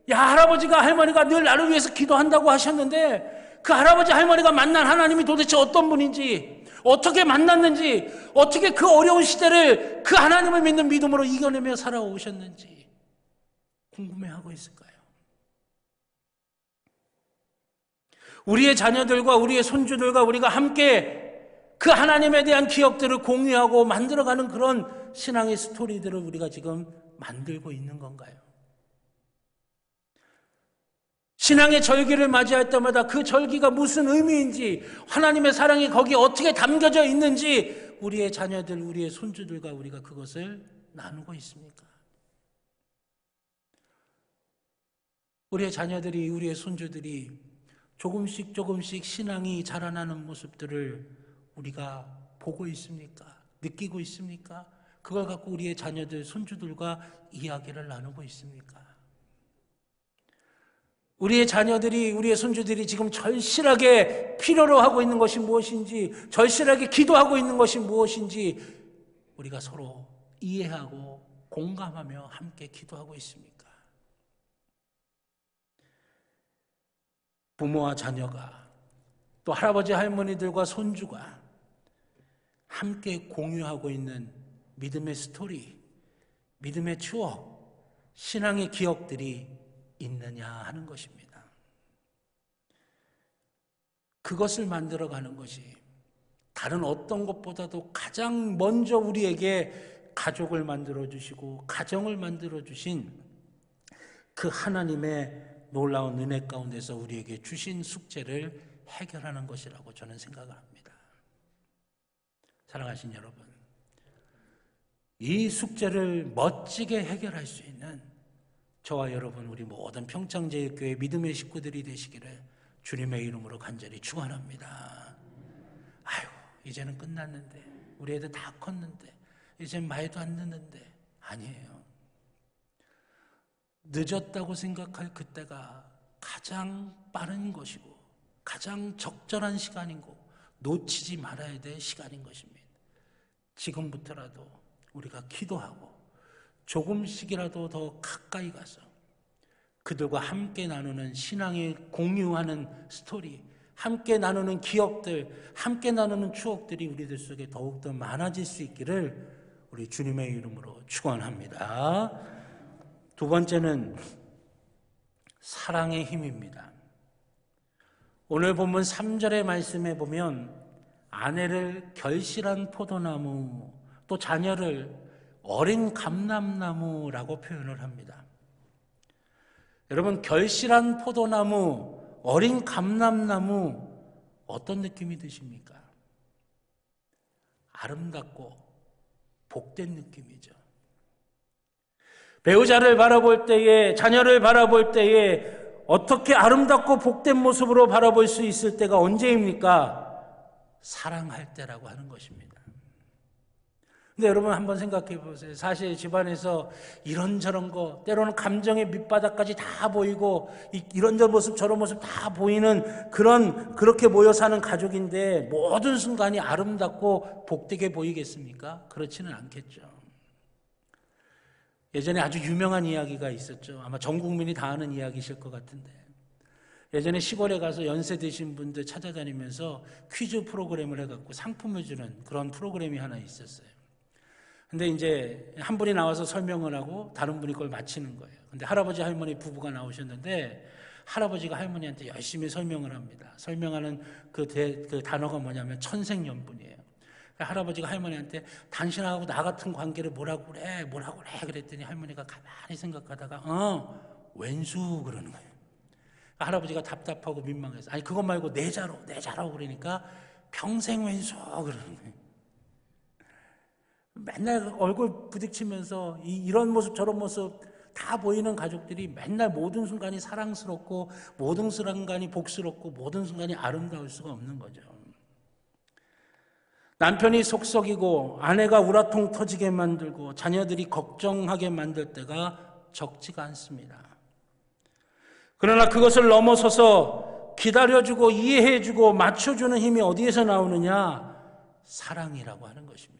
야, 할아버지가 할머니가 늘 나를 위해서 기도한다고 하셨는데 그 할아버지 할머니가 만난 하나님이 도대체 어떤 분인지, 어떻게 만났는지, 어떻게 그 어려운 시대를 그 하나님을 믿는 믿음으로 이겨내며 살아오셨는지 궁금해하고 있을까요? 우리의 자녀들과 우리의 손주들과 우리가 함께 그 하나님에 대한 기억들을 공유하고 만들어가는 그런 신앙의 스토리들을 우리가 지금 만들고 있는 건가요? 신앙의 절기를 맞이할 때마다 그 절기가 무슨 의미인지, 하나님의 사랑이 거기에 어떻게 담겨져 있는지 우리의 자녀들, 우리의 손주들과 우리가 그것을 나누고 있습니까? 우리의 자녀들이, 우리의 손주들이 조금씩 조금씩 신앙이 자라나는 모습들을 우리가 보고 있습니까? 느끼고 있습니까? 그걸 갖고 우리의 자녀들, 손주들과 이야기를 나누고 있습니까? 우리의 자녀들이, 우리의 손주들이 지금 절실하게 필요로 하고 있는 것이 무엇인지, 절실하게 기도하고 있는 것이 무엇인지 우리가 서로 이해하고 공감하며 함께 기도하고 있습니까? 부모와 자녀가, 또 할아버지 할머니들과 손주가 함께 공유하고 있는 믿음의 스토리, 믿음의 추억, 신앙의 기억들이 있느냐 하는 것입니다. 그것을 만들어가는 것이 다른 어떤 것보다도 가장 먼저 우리에게 가족을 만들어주시고 가정을 만들어주신 그 하나님의 놀라운 은혜 가운데서 우리에게 주신 숙제를 해결하는 것이라고 저는 생각을 합니다. 사랑하신 여러분, 이 숙제를 멋지게 해결할 수 있는 저와 여러분, 우리 모든 평창제일교회 믿음의 식구들이 되시기를 주님의 이름으로 간절히 축원합니다. 아이고, 이제는 끝났는데, 우리 애들 다 컸는데, 이젠 말도 안 듣는데. 아니에요. 늦었다고 생각할 그때가 가장 빠른 것이고 가장 적절한 시간인 거, 놓치지 말아야 될 시간인 것입니다. 지금부터라도 우리가 기도하고 조금씩이라도 더 가까이 가서 그들과 함께 나누는 신앙의 공유하는 스토리, 함께 나누는 기억들, 함께 나누는 추억들이 우리들 속에 더욱더 많아질 수 있기를 우리 주님의 이름으로 축원합니다. 두 번째는 사랑의 힘입니다. 오늘 본문 3절의 말씀에 보면 아내를 결실한 포도나무, 또 자녀를 어린 감람나무라고 표현을 합니다. 여러분, 결실한 포도나무, 어린 감람나무, 어떤 느낌이 드십니까? 아름답고 복된 느낌이죠. 배우자를 바라볼 때에, 자녀를 바라볼 때에 어떻게 아름답고 복된 모습으로 바라볼 수 있을 때가 언제입니까? 사랑할 때라고 하는 것입니다. 근데 여러분 한번 생각해 보세요. 사실 집안에서 이런저런 거, 때로는 감정의 밑바닥까지 다 보이고 이런저런 모습 저런 모습 다 보이는 그렇게 모여 사는 가족인데 모든 순간이 아름답고 복되게 보이겠습니까? 그렇지는 않겠죠. 예전에 아주 유명한 이야기가 있었죠. 아마 전 국민이 다 아는 이야기실 것 같은데, 예전에 시골에 가서 연세 드신 분들 찾아다니면서 퀴즈 프로그램을 해갖고 상품을 주는 그런 프로그램이 하나 있었어요. 근데 이제 한 분이 나와서 설명을 하고 다른 분이 그걸 마치는 거예요. 근데 할아버지 할머니 부부가 나오셨는데 할아버지가 할머니한테 열심히 설명을 합니다. 설명하는 그 단어가 뭐냐면 천생연분이에요. 할아버지가 할머니한테 당신하고 나 같은 관계를 뭐라고 그래 그랬더니 할머니가 가만히 생각하다가 왼수 그러는 거예요. 할아버지가 답답하고 민망해서 아니 그것 말고 내자라고 그러니까 평생 왼수 그러는 거예요. 맨날 얼굴 부딪히면서 이런 모습 저런 모습 다 보이는 가족들이 맨날 모든 순간이 사랑스럽고 모든 순간이 복스럽고 모든 순간이 아름다울 수가 없는 거죠. 남편이 속썩이고 아내가 우라통 터지게 만들고 자녀들이 걱정하게 만들 때가 적지가 않습니다. 그러나 그것을 넘어서서 기다려주고 이해해주고 맞춰주는 힘이 어디에서 나오느냐? 사랑이라고 하는 것입니다.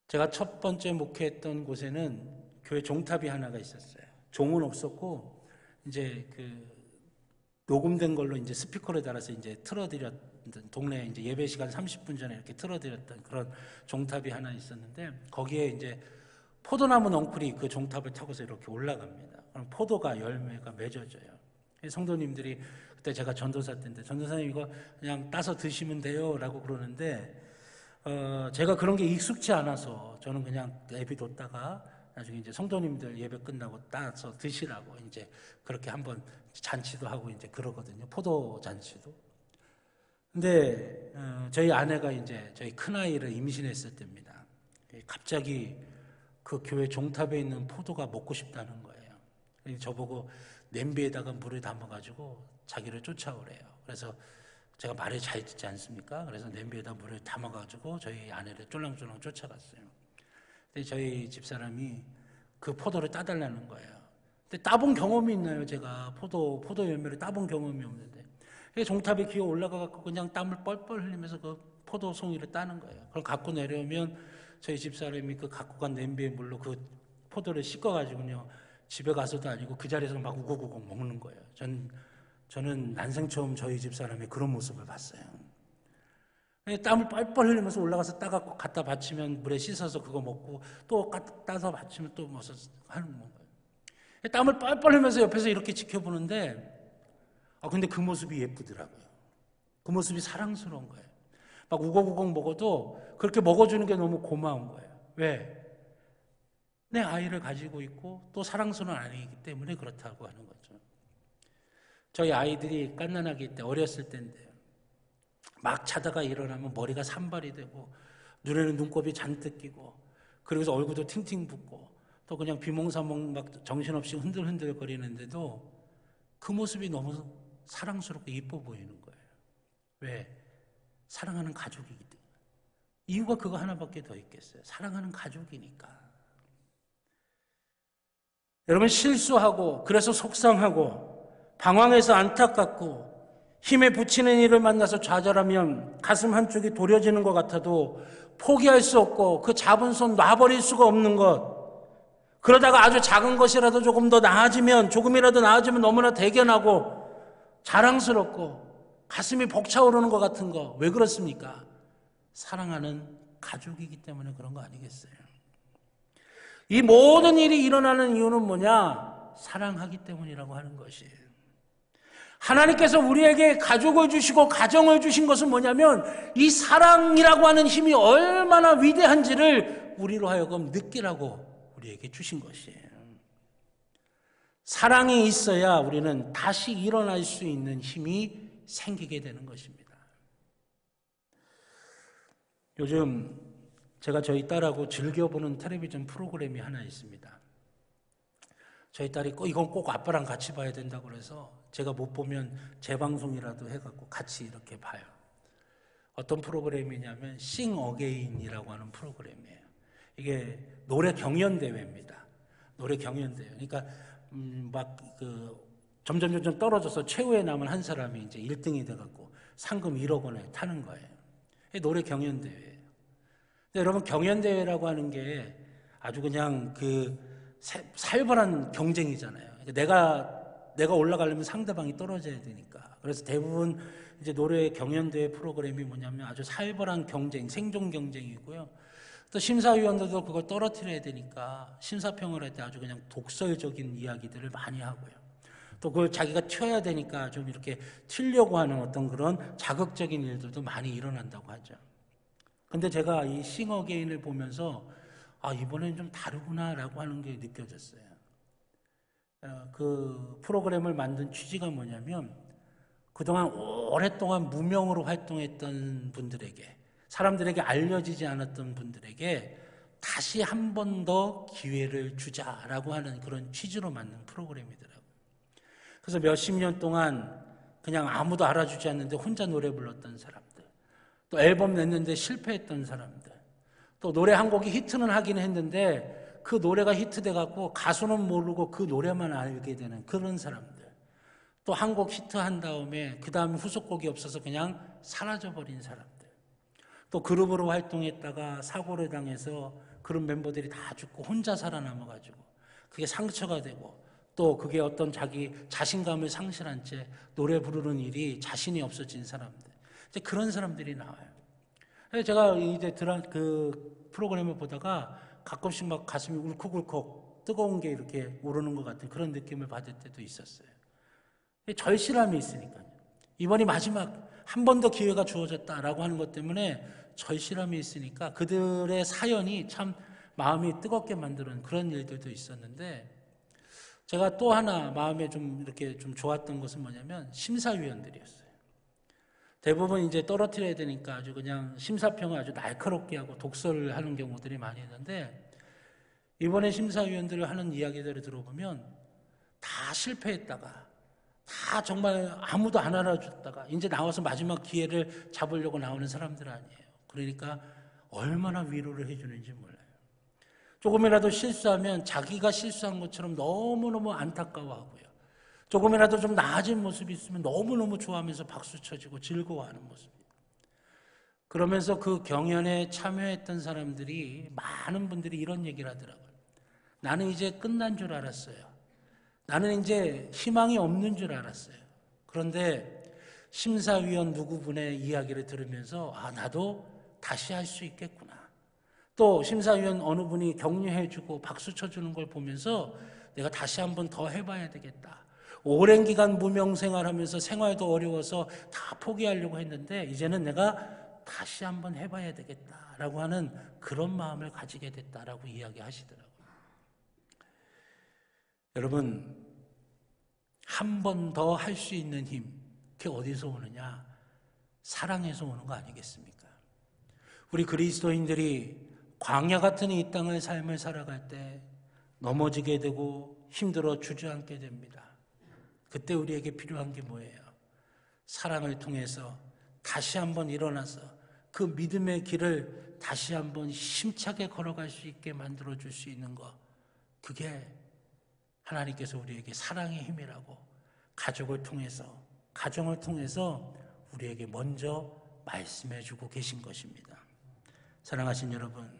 제가 첫 번째 목회했던 곳에는 교회 종탑이 하나가 있었어요. 종은 없었고 이제 그 녹음된 걸로 이제 스피커를 달아서 이제 틀어드렸던 동네 이제 예배 시간 30분 전에 이렇게 틀어드렸던 그런 종탑이 하나 있었는데 거기에 이제 포도나무 넝쿨이 그 종탑을 타고서 이렇게 올라갑니다. 그럼 포도가 열매가 맺어져요. 성도님들이 그때 제가 전도사 때인데 전도사님 이거 그냥 따서 드시면 돼요라고 그러는데 제가 그런 게 익숙치 않아서 저는 그냥 내비뒀다가 나중에 이제 성도님들 예배 끝나고 따서 드시라고 이제 그렇게 한번 잔치도 하고 이제 그러거든요. 포도 잔치도. 근데 저희 아내가 이제 저희 큰아이를 임신했을 때입니다. 갑자기 그 교회 종탑에 있는 포도가 먹고 싶다는 거예요. 저보고 냄비에다가 물을 담아가지고 자기를 쫓아오래요. 그래서 제가 말을 잘 듣지 않습니까? 그래서 냄비에다 물을 담아가지고 저희 아내를 쫄랑쫄랑 쫓아갔어요. 근데 저희 집사람이 그 포도를 따달라는 거예요. 근데 따본 경험이 있나요? 제가 포도 열매를 따본 경험이 없는데 종탑에 기어 올라가서 그냥 땀을 뻘뻘 흘리면서 그 포도 송이를 따는 거예요. 그걸 갖고 내려오면 저희 집사람이 그 갖고 간 냄비의 물로 그 포도를 씻어가지고요 집에 가서도 아니고 그 자리에서 막 우걱우걱 먹는 거예요. 저는 난생 처음 저희 집사람의 그런 모습을 봤어요. 땀을 뻘뻘 흘리면서 올라가서 따갖고 갖다 받치면 물에 씻어서 그거 먹고 또 따서 받치면 또 먹어서 하는 거예요. 땀을 뻘뻘 흘리면서 옆에서 이렇게 지켜보는데 근데 그 모습이 예쁘더라고요. 그 모습이 사랑스러운 거예요. 막 우걱우걱 먹어도 그렇게 먹어주는 게 너무 고마운 거예요. 왜? 내 아이를 가지고 있고 또 사랑스러운 아이이기 때문에 그렇다고 하는 거죠. 저희 아이들이 갓난아기 때 어렸을 때인데요. 막 자다가 일어나면 머리가 산발이 되고 눈에는 눈곱이 잔뜩 끼고 그러고서 얼굴도 팅팅 붓고 또 그냥 비몽사몽 막 정신없이 흔들흔들 거리는데도 그 모습이 너무 사랑스럽고 이뻐 보이는 거예요. 왜? 사랑하는 가족이기 때문에. 이유가 그거 하나밖에 더 있겠어요. 사랑하는 가족이니까. 여러분 실수하고 그래서 속상하고 방황해서 안타깝고 힘에 부치는 일을 만나서 좌절하면 가슴 한쪽이 도려지는 것 같아도 포기할 수 없고 그 잡은 손 놔버릴 수가 없는 것. 그러다가 아주 작은 것이라도 조금 더 나아지면 조금이라도 나아지면 너무나 대견하고 자랑스럽고 가슴이 벅차오르는 것 같은 거. 왜 그렇습니까? 사랑하는 가족이기 때문에 그런 거 아니겠어요? 이 모든 일이 일어나는 이유는 뭐냐? 사랑하기 때문이라고 하는 것이에요. 하나님께서 우리에게 가족을 주시고 가정을 주신 것은 뭐냐면 이 사랑이라고 하는 힘이 얼마나 위대한지를 우리로 하여금 느끼라고 우리에게 주신 것이에요. 사랑이 있어야 우리는 다시 일어날 수 있는 힘이 생기게 되는 것입니다. 요즘 제가 저희 딸하고 즐겨보는 텔레비전 프로그램이 하나 있습니다. 저희 딸이 이건 꼭 아빠랑 같이 봐야 된다고 그래서 제가 못 보면 재방송이라도 해갖고 같이 이렇게 봐요. 어떤 프로그램이냐면 Sing Again이라고 하는 프로그램이에요. 이게 노래 경연대회입니다. 노래 경연대회. 그러니까 점점 떨어져서 최후에 남은 한 사람이 이제 1등이 돼갖고 상금 1억 원에 타는 거예요. 이게 노래 경연대회예요. 근데 여러분 경연대회라고 하는 게 아주 그냥 살벌한 경쟁이잖아요. 내가 올라가려면 상대방이 떨어져야 되니까. 그래서 대부분 이제 노래 경연대회 프로그램이 뭐냐면 아주 살벌한 경쟁, 생존 경쟁이고요. 또 심사위원들도 그걸 떨어뜨려야 되니까 심사평을 할 때 아주 그냥 독설적인 이야기들을 많이 하고요. 또 그걸 자기가 튀어야 되니까 좀 이렇게 튀려고 하는 어떤 그런 자극적인 일들도 많이 일어난다고 하죠. 근데 제가 이 싱어게인을 보면서 이번엔 좀 다르구나라고 하는 게 느껴졌어요. 그 프로그램을 만든 취지가 뭐냐면 그동안 오랫동안 무명으로 활동했던 분들에게 사람들에게 알려지지 않았던 분들에게 다시 한 번 더 기회를 주자라고 하는 그런 취지로 만든 프로그램이더라고요. 그래서 몇십 년 동안 그냥 아무도 알아주지 않는데 혼자 노래 불렀던 사람들, 또 앨범 냈는데 실패했던 사람들, 또 노래 한 곡이 히트는 하긴 했는데 그 노래가 히트돼 갖고 가수는 모르고 그 노래만 알게 되는 그런 사람들, 또 한 곡 히트한 다음에 그 다음 후속곡이 없어서 그냥 사라져버린 사람들, 또 그룹으로 활동했다가 사고를 당해서 그런 멤버들이 다 죽고 혼자 살아남아가지고 그게 상처가 되고 또 그게 어떤 자기 자신감을 상실한 채 노래 부르는 일이 자신이 없어진 사람들, 이제 그런 사람들이 나와요. 그래서 제가 이제 그 프로그램을 보다가 가끔씩 막 가슴이 울컥울컥 뜨거운 게 이렇게 오르는 것 같은 그런 느낌을 받을 때도 있었어요. 절실함이 있으니까요. 이번이 마지막 한 번 더 기회가 주어졌다라고 하는 것 때문에 절실함이 있으니까 그들의 사연이 참 마음이 뜨겁게 만드는 그런 일들도 있었는데, 제가 또 하나 마음에 좀 이렇게 좀 좋았던 것은 뭐냐면 심사위원들이었어요. 대부분 이제 떨어뜨려야 되니까 아주 그냥 심사평을 아주 날카롭게 하고 독설을 하는 경우들이 많이 있는데, 이번에 심사위원들을 하는 이야기들을 들어보면 다 실패했다가 다 정말 아무도 안 알아줬다가 이제 나와서 마지막 기회를 잡으려고 나오는 사람들 아니에요. 그러니까 얼마나 위로를 해주는지 몰라요. 조금이라도 실수하면 자기가 실수한 것처럼 너무너무 안타까워하고요. 조금이라도 좀 나아진 모습이 있으면 너무너무 좋아하면서 박수 쳐주고 즐거워하는 모습입니다. 그러면서 그 경연에 참여했던 사람들이, 많은 분들이 이런 얘기를 하더라고요. 나는 이제 끝난 줄 알았어요. 나는 이제 희망이 없는 줄 알았어요. 그런데 심사위원 누구분의 이야기를 들으면서 나도 다시 할 수 있겠구나. 또 심사위원 어느 분이 격려해주고 박수 쳐주는 걸 보면서 내가 다시 한번 더 해봐야 되겠다. 오랜 기간 무명생활하면서 생활도 어려워서 다 포기하려고 했는데 이제는 내가 다시 한번 해봐야 되겠다라고 하는 그런 마음을 가지게 됐다라고 이야기하시더라고요. 여러분, 한 번 더 할 수 있는 힘, 그게 어디서 오느냐? 사랑에서 오는 거 아니겠습니까? 우리 그리스도인들이 광야 같은 이 땅의 삶을 살아갈 때 넘어지게 되고 힘들어 주저앉게 됩니다. 그때 우리에게 필요한 게 뭐예요? 사랑을 통해서 다시 한번 일어나서 그 믿음의 길을 다시 한번 힘차게 걸어갈 수 있게 만들어줄 수 있는 것, 그게 하나님께서 우리에게 사랑의 힘이라고 가족을 통해서, 가정을 통해서 우리에게 먼저 말씀해주고 계신 것입니다. 사랑하신 여러분,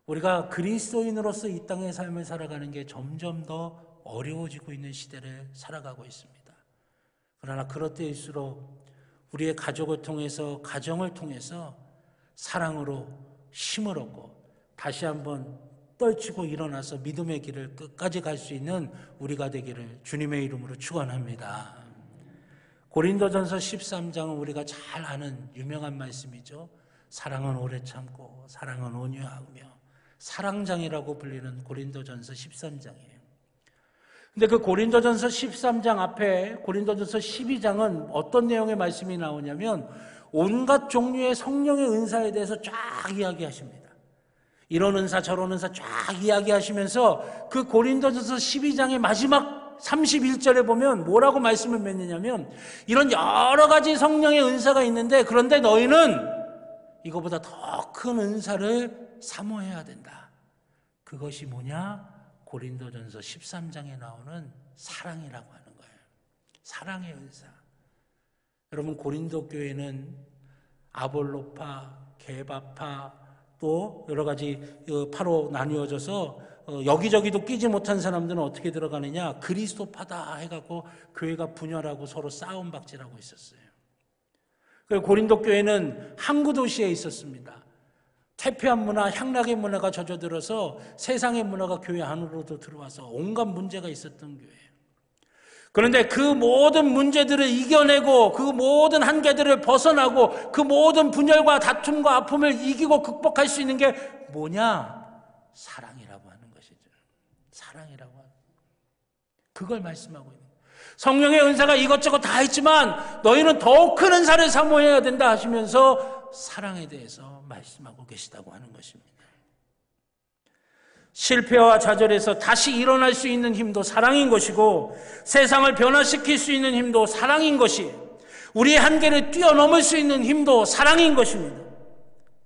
우리가 그리스도인으로서 이 땅의 삶을 살아가는 게 점점 더 어려워지고 있는 시대를 살아가고 있습니다. 그러나 그럴 때일수록 우리의 가족을 통해서, 가정을 통해서 사랑으로 힘을 얻고 다시 한번 떨치고 일어나서 믿음의 길을 끝까지 갈 수 있는 우리가 되기를 주님의 이름으로 축원합니다. 고린도전서 13장은 우리가 잘 아는 유명한 말씀이죠. 사랑은 오래 참고 사랑은 온유하며, 사랑장이라고 불리는 고린도전서 13장이에요. 근데 그 고린도전서 13장 앞에 고린도전서 12장은 어떤 내용의 말씀이 나오냐면 온갖 종류의 성령의 은사에 대해서 쫙 이야기하십니다. 이런 은사 저런 은사 쫙 이야기하시면서 그 고린도전서 12장의 마지막 31절에 보면 뭐라고 말씀을 맺느냐면, 이런 여러 가지 성령의 은사가 있는데 그런데 너희는 이거보다 더 큰 은사를 사모해야 된다. 그것이 뭐냐? 고린도전서 13장에 나오는 사랑이라고 하는 거예요. 사랑의 은사. 여러분, 고린도 교회는 아볼로파, 게바파, 또 여러 가지 파로 나뉘어져서 여기저기도 끼지 못한 사람들은 어떻게 들어가느냐? 그리스도파다 해갖고 교회가 분열하고 서로 싸움박질하고 있었어요. 그리고 고린도 교회는 항구 도시에 있었습니다. 퇴폐한 문화, 향락의 문화가 젖어들어서 세상의 문화가 교회 안으로도 들어와서 온갖 문제가 있었던 교회예요. 그런데 그 모든 문제들을 이겨내고 그 모든 한계들을 벗어나고 그 모든 분열과 다툼과 아픔을 이기고 극복할 수 있는 게 뭐냐? 사랑이라고 하는 것이죠. 사랑이라고 하는, 그걸 말씀하고 있는 거예요. 성령의 은사가 이것저것 다 있지만 너희는 더욱 큰 은사를 사모해야 된다 하시면서 사랑에 대해서 말씀하고 계시다고 하는 것입니다. 실패와 좌절에서 다시 일어날 수 있는 힘도 사랑인 것이고, 세상을 변화시킬 수 있는 힘도 사랑인 것이, 우리의 한계를 뛰어넘을 수 있는 힘도 사랑인 것입니다.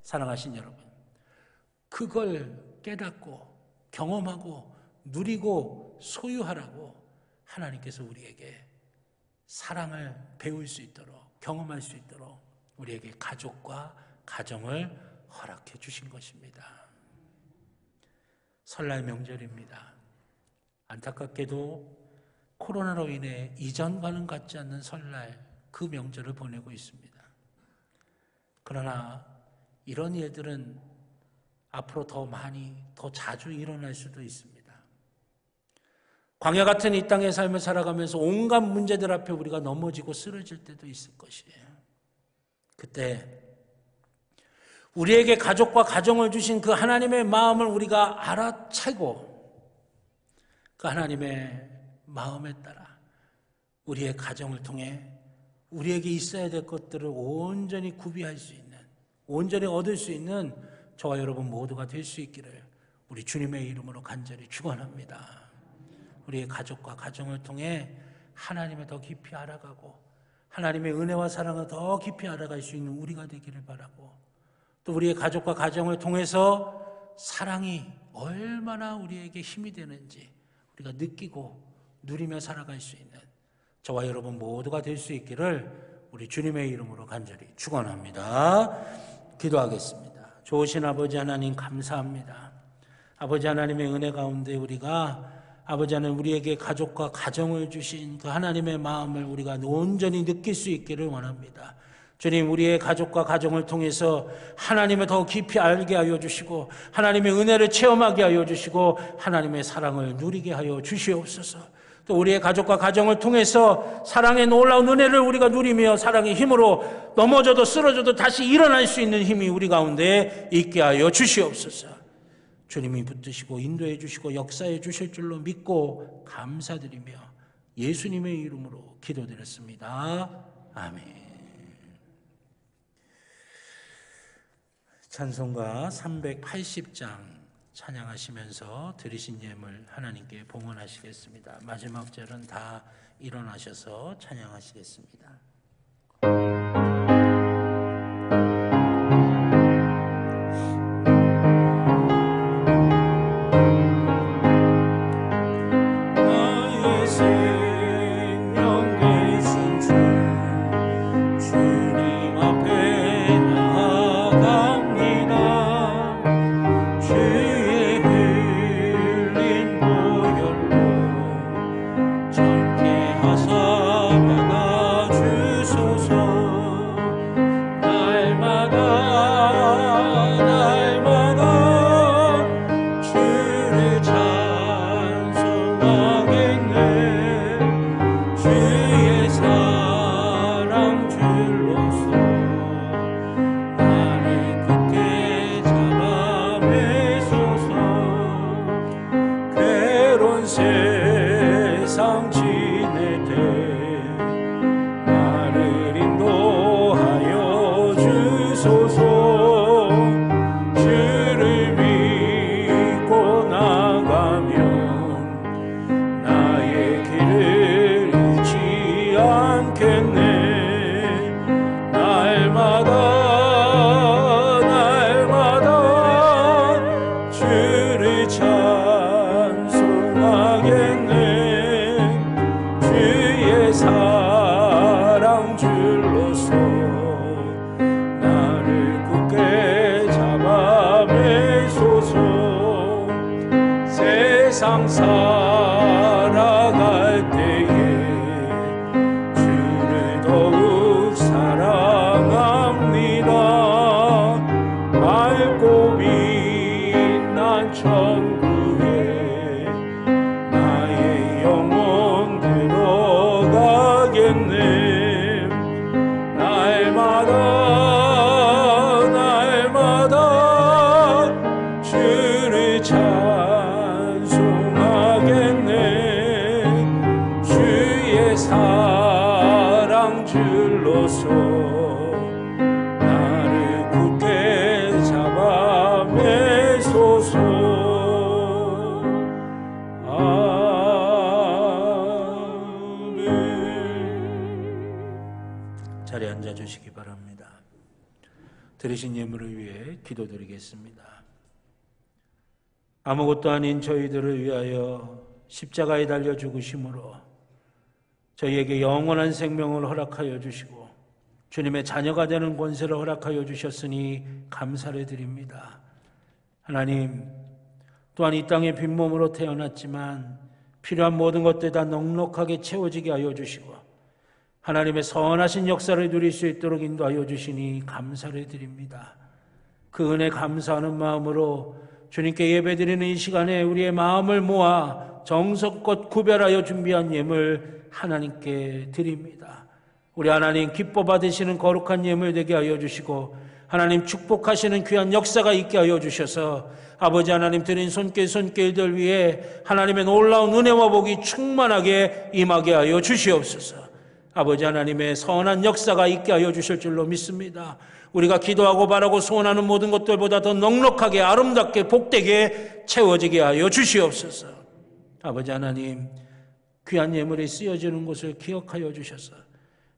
사랑하신 여러분, 그걸 깨닫고 경험하고 누리고 소유하라고 하나님께서 우리에게 사랑을 배울 수 있도록, 경험할 수 있도록 우리에게 가족과 가정을 허락해 주신 것입니다. 설날 명절입니다. 안타깝게도 코로나로 인해 이전과는 같지 않는 설날, 그 명절을 보내고 있습니다. 그러나 이런 일들은 앞으로 더 많이, 더 자주 일어날 수도 있습니다. 광야 같은 이 땅의 삶을 살아가면서 온갖 문제들 앞에 우리가 넘어지고 쓰러질 때도 있을 것이에요. 그때 우리에게 가족과 가정을 주신 그 하나님의 마음을 우리가 알아채고, 그 하나님의 마음에 따라 우리의 가정을 통해 우리에게 있어야 될 것들을 온전히 구비할 수 있는, 온전히 얻을 수 있는 저와 여러분 모두가 될 수 있기를 우리 주님의 이름으로 간절히 축원합니다. 우리의 가족과 가정을 통해 하나님을 더 깊이 알아가고, 하나님의 은혜와 사랑을 더 깊이 알아갈 수 있는 우리가 되기를 바라고, 또 우리의 가족과 가정을 통해서 사랑이 얼마나 우리에게 힘이 되는지 우리가 느끼고 누리며 살아갈 수 있는 저와 여러분 모두가 될 수 있기를 우리 주님의 이름으로 간절히 축원합니다. 기도하겠습니다. 좋으신 아버지 하나님, 감사합니다. 아버지 하나님의 은혜 가운데 우리가, 아버지 하나님, 우리에게 가족과 가정을 주신 그 하나님의 마음을 우리가 온전히 느낄 수 있기를 원합니다. 주님, 우리의 가족과 가정을 통해서 하나님을 더 깊이 알게 하여 주시고, 하나님의 은혜를 체험하게 하여 주시고, 하나님의 사랑을 누리게 하여 주시옵소서. 또 우리의 가족과 가정을 통해서 사랑의 놀라운 은혜를 우리가 누리며 사랑의 힘으로 넘어져도 쓰러져도 다시 일어날 수 있는 힘이 우리 가운데 있게 하여 주시옵소서. 주님이 붙드시고 인도해 주시고 역사해 주실 줄로 믿고 감사드리며 예수님의 이름으로 기도드렸습니다. 아멘. 찬송가 380장 찬양하시면서 드리신 예물 하나님께 봉헌하시겠습니다. 마지막 절은 다 일어나셔서 찬양하시겠습니다. 세상 살아갈 때에 주를 더욱 사랑합니다. 밝고 빛난 천국에 나의 영혼 들어가겠네. 날마다 주를 주의 사랑 줄로서 나를 굳게 잡아 매소서. 드리신 예물을 위해 기도드리겠습니다. 아무것도 아닌 저희들을 위하여 십자가에 달려 죽으심으로 저희에게 영원한 생명을 허락하여 주시고 주님의 자녀가 되는 권세를 허락하여 주셨으니 감사를 드립니다. 하나님, 또한 이 땅에 빈몸으로 태어났지만 필요한 모든 것들 다 넉넉하게 채워지게 하여 주시고 하나님의 선하신 역사를 누릴 수 있도록 인도하여 주시니 감사를 드립니다. 그 은혜 감사하는 마음으로 주님께 예배드리는 이 시간에 우리의 마음을 모아 정성껏 구별하여 준비한 예물 하나님께 드립니다. 우리 하나님 기뻐 받으시는 거룩한 예물 되게 하여 주시고 하나님 축복하시는 귀한 역사가 있게 하여 주셔서 아버지 하나님 드린 손길들 위에 하나님의 놀라운 은혜와 복이 충만하게 임하게 하여 주시옵소서. 아버지 하나님의 선한 역사가 있게 하여 주실 줄로 믿습니다. 우리가 기도하고 바라고 소원하는 모든 것들보다 더 넉넉하게 아름답게 복되게 채워지게 하여 주시옵소서. 아버지 하나님, 귀한 예물이 쓰여지는 것을 기억하여 주셔서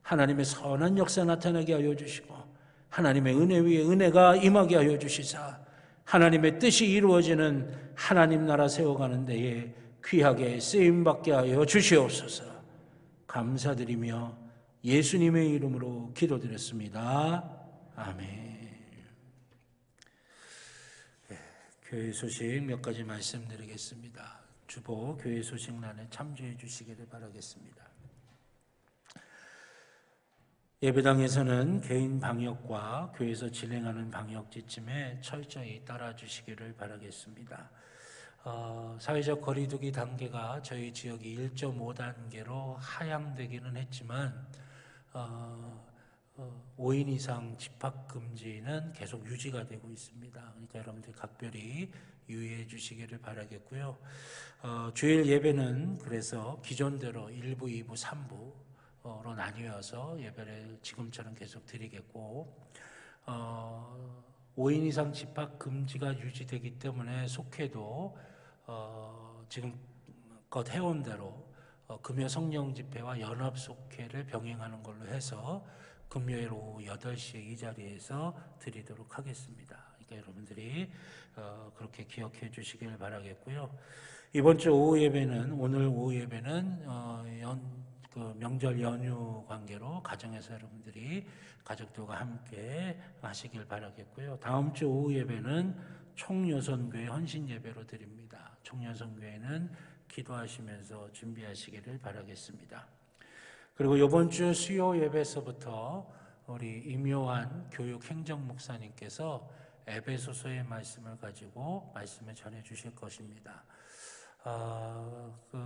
하나님의 선한 역사 나타나게 하여 주시고 하나님의 은혜 위에 은혜가 임하게 하여 주시사 하나님의 뜻이 이루어지는 하나님 나라 세워가는 데에 귀하게 쓰임받게 하여 주시옵소서. 감사드리며 예수님의 이름으로 기도드렸습니다. 아멘. 교회 소식 몇 가지 말씀드리겠습니다. 주보 교회 소식란에 참조해 주시기를 바라겠습니다. 예배당에서는 개인 방역과 교회에서 진행하는 방역 지침에 철저히 따라 주시기를 바라겠습니다. 사회적 거리두기 단계가 저희 지역이 1.5단계로 하향되기는 했지만 5인 이상 집합금지는 계속 유지가 되고 있습니다. 그러니까 여러분들 각별히 유의해 주시기를 바라겠고요. 주일 예배는 그래서 기존대로 1부, 2부, 3부로 나뉘어서 예배를 지금처럼 계속 드리겠고 5인 이상 집합금지가 유지되기 때문에 속회도 지금껏 해온 대로 금요 성령 집회와 연합 속회를 병행하는 걸로 해서 금요일 오후 8시에 이 자리에서 드리도록 하겠습니다. 그러니까 여러분들이 그렇게 기억해 주시길 바라겠고요. 이번 주 오후 예배는 오늘 오후 예배는 명절 연휴 관계로 가정에서 여러분들이 가족들과 함께 하시길 바라겠고요. 다음 주 오후 예배는 총여선교회 헌신 예배로 드립니다. 총여선교회는 기도하시면서 준비하시기를 바라겠습니다. 그리고 이번 주 수요 예배에서부터 우리 임요한 교육행정 목사님께서 에베소서의 말씀을 가지고 말씀을 전해 주실 것입니다.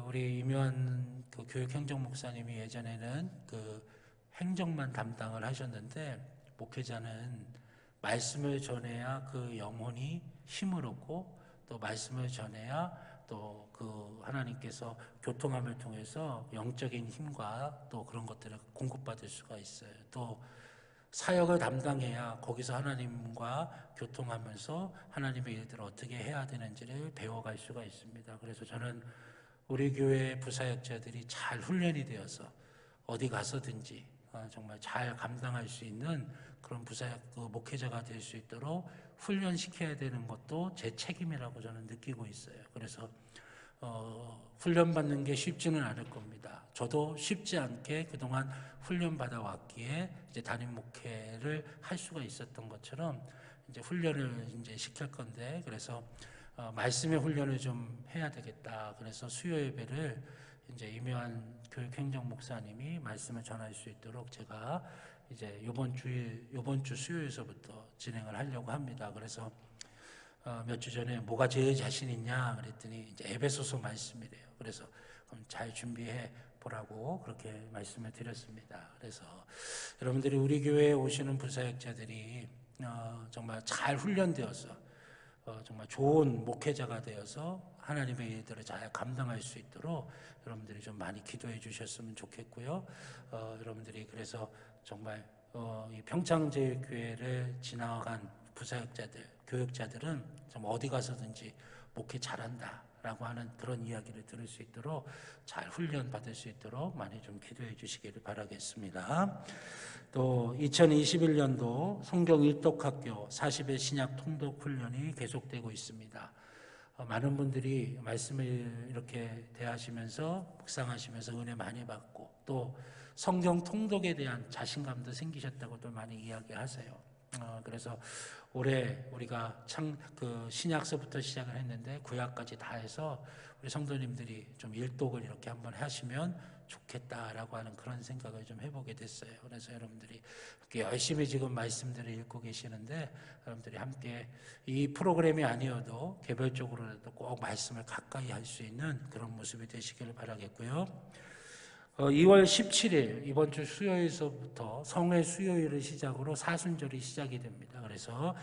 우리 임요한 교육행정 목사님이 예전에는 행정만 담당을 하셨는데 목회자는 말씀을 전해야 그 영혼이 힘을 얻고 또 말씀을 전해야 또 하나님께서 교통함을 통해서 영적인 힘과 또 그런 것들을 공급받을 수가 있어요. 또 사역을 담당해야 거기서 하나님과 교통하면서 하나님의 일들을 어떻게 해야 되는지를 배워갈 수가 있습니다. 그래서 저는 우리 교회 부사역자들이 잘 훈련이 되어서 어디 가서든지 정말 잘 감당할 수 있는 그런 목회자가 될 수 있도록 훈련시켜야 되는 것도 제 책임이라고 저는 느끼고 있어요. 그래서 훈련받는 게 쉽지는 않을 겁니다. 저도 쉽지 않게 그동안 훈련받아왔기에 이제 담임 목회를 할 수가 있었던 것처럼 이제 훈련을 이제 시킬 건데 그래서 말씀의 훈련을 좀 해야 되겠다. 그래서 수요 예배를 이제 임요한 교육행정 목사님이 말씀을 전할 수 있도록 제가 이제 이번 주 수요일서부터 진행을 하려고 합니다. 그래서 몇 주 전에 뭐가 제일 자신 있냐 그랬더니 이제 에베소서 말씀이래요. 그래서 그럼 잘 준비해 보라고 그렇게 말씀을 드렸습니다. 그래서 여러분들이 우리 교회에 오시는 부사역자들이 정말 잘 훈련되어서 정말 좋은 목회자가 되어서 하나님의 일들을 잘 감당할 수 있도록 여러분들이 좀 많이 기도해 주셨으면 좋겠고요. 여러분들이 그래서 정말 이 평창제일교회를 지나간 부사역자들, 교육자들은 정말 어디 가서든지 목회 잘한다 라고 하는 그런 이야기를 들을 수 있도록 잘 훈련 받을 수 있도록 많이 좀 기도해 주시기를 바라겠습니다. 또 2021년도 성경 일독학교 40일 신약 통독 훈련이 계속되고 있습니다. 많은 분들이 말씀을 이렇게 대하시면서 묵상하시면서 은혜 많이 받고 또 성경 통독에 대한 자신감도 생기셨다고 또 많이 이야기하세요. 그래서 올해 우리가 신약서부터 시작을 했는데 구약까지 다 해서 우리 성도님들이 좀 일독을 이렇게 한번 하시면 좋겠다라고 하는 그런 생각을 좀 해보게 됐어요. 그래서 여러분들이 이렇게 열심히 지금 말씀들을 읽고 계시는데 여러분들이 함께 이 프로그램이 아니어도 개별적으로라도 꼭 말씀을 가까이 할 수 있는 그런 모습이 되시기를 바라겠고요. 2월 17일 이번 주 수요일서부터 성회 수요일을 시작으로 사순절이 시작이 됩니다. 그래서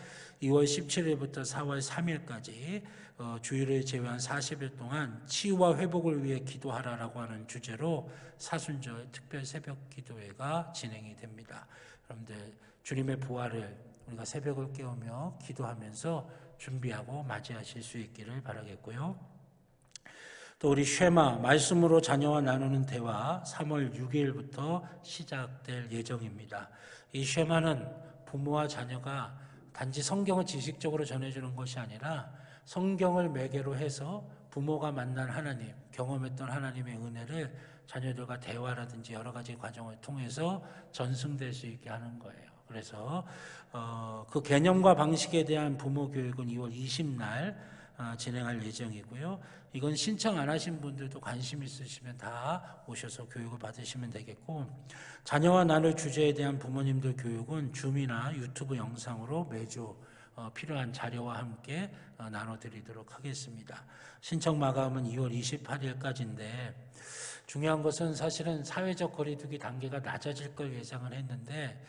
2월 17일부터 4월 3일까지 주일을 제외한 40일 동안 치유와 회복을 위해 기도하라라고 하는 주제로 사순절 특별 새벽 기도회가 진행이 됩니다. 여러분들 주님의 부활을 우리가 새벽을 깨우며 기도하면서 준비하고 맞이하실 수 있기를 바라겠고요. 또 우리 쉐마 말씀으로 자녀와 나누는 대화 3월 6일부터 시작될 예정입니다. 이 쉐마는 부모와 자녀가 단지 성경을 지식적으로 전해주는 것이 아니라 성경을 매개로 해서 부모가 만난 하나님, 경험했던 하나님의 은혜를 자녀들과 대화라든지 여러 가지 과정을 통해서 전승될 수 있게 하는 거예요. 그래서 그 개념과 방식에 대한 부모 교육은 2월 20날 진행할 예정이고요. 이건 신청 안 하신 분들도 관심 있으시면 다 오셔서 교육을 받으시면 되겠고, 자녀와 나눌 주제에 대한 부모님들 교육은 줌이나 유튜브 영상으로 매주 필요한 자료와 함께 나눠드리도록 하겠습니다. 신청 마감은 2월 28일까지인데 중요한 것은 사실은 사회적 거리두기 단계가 낮아질 걸 예상을 했는데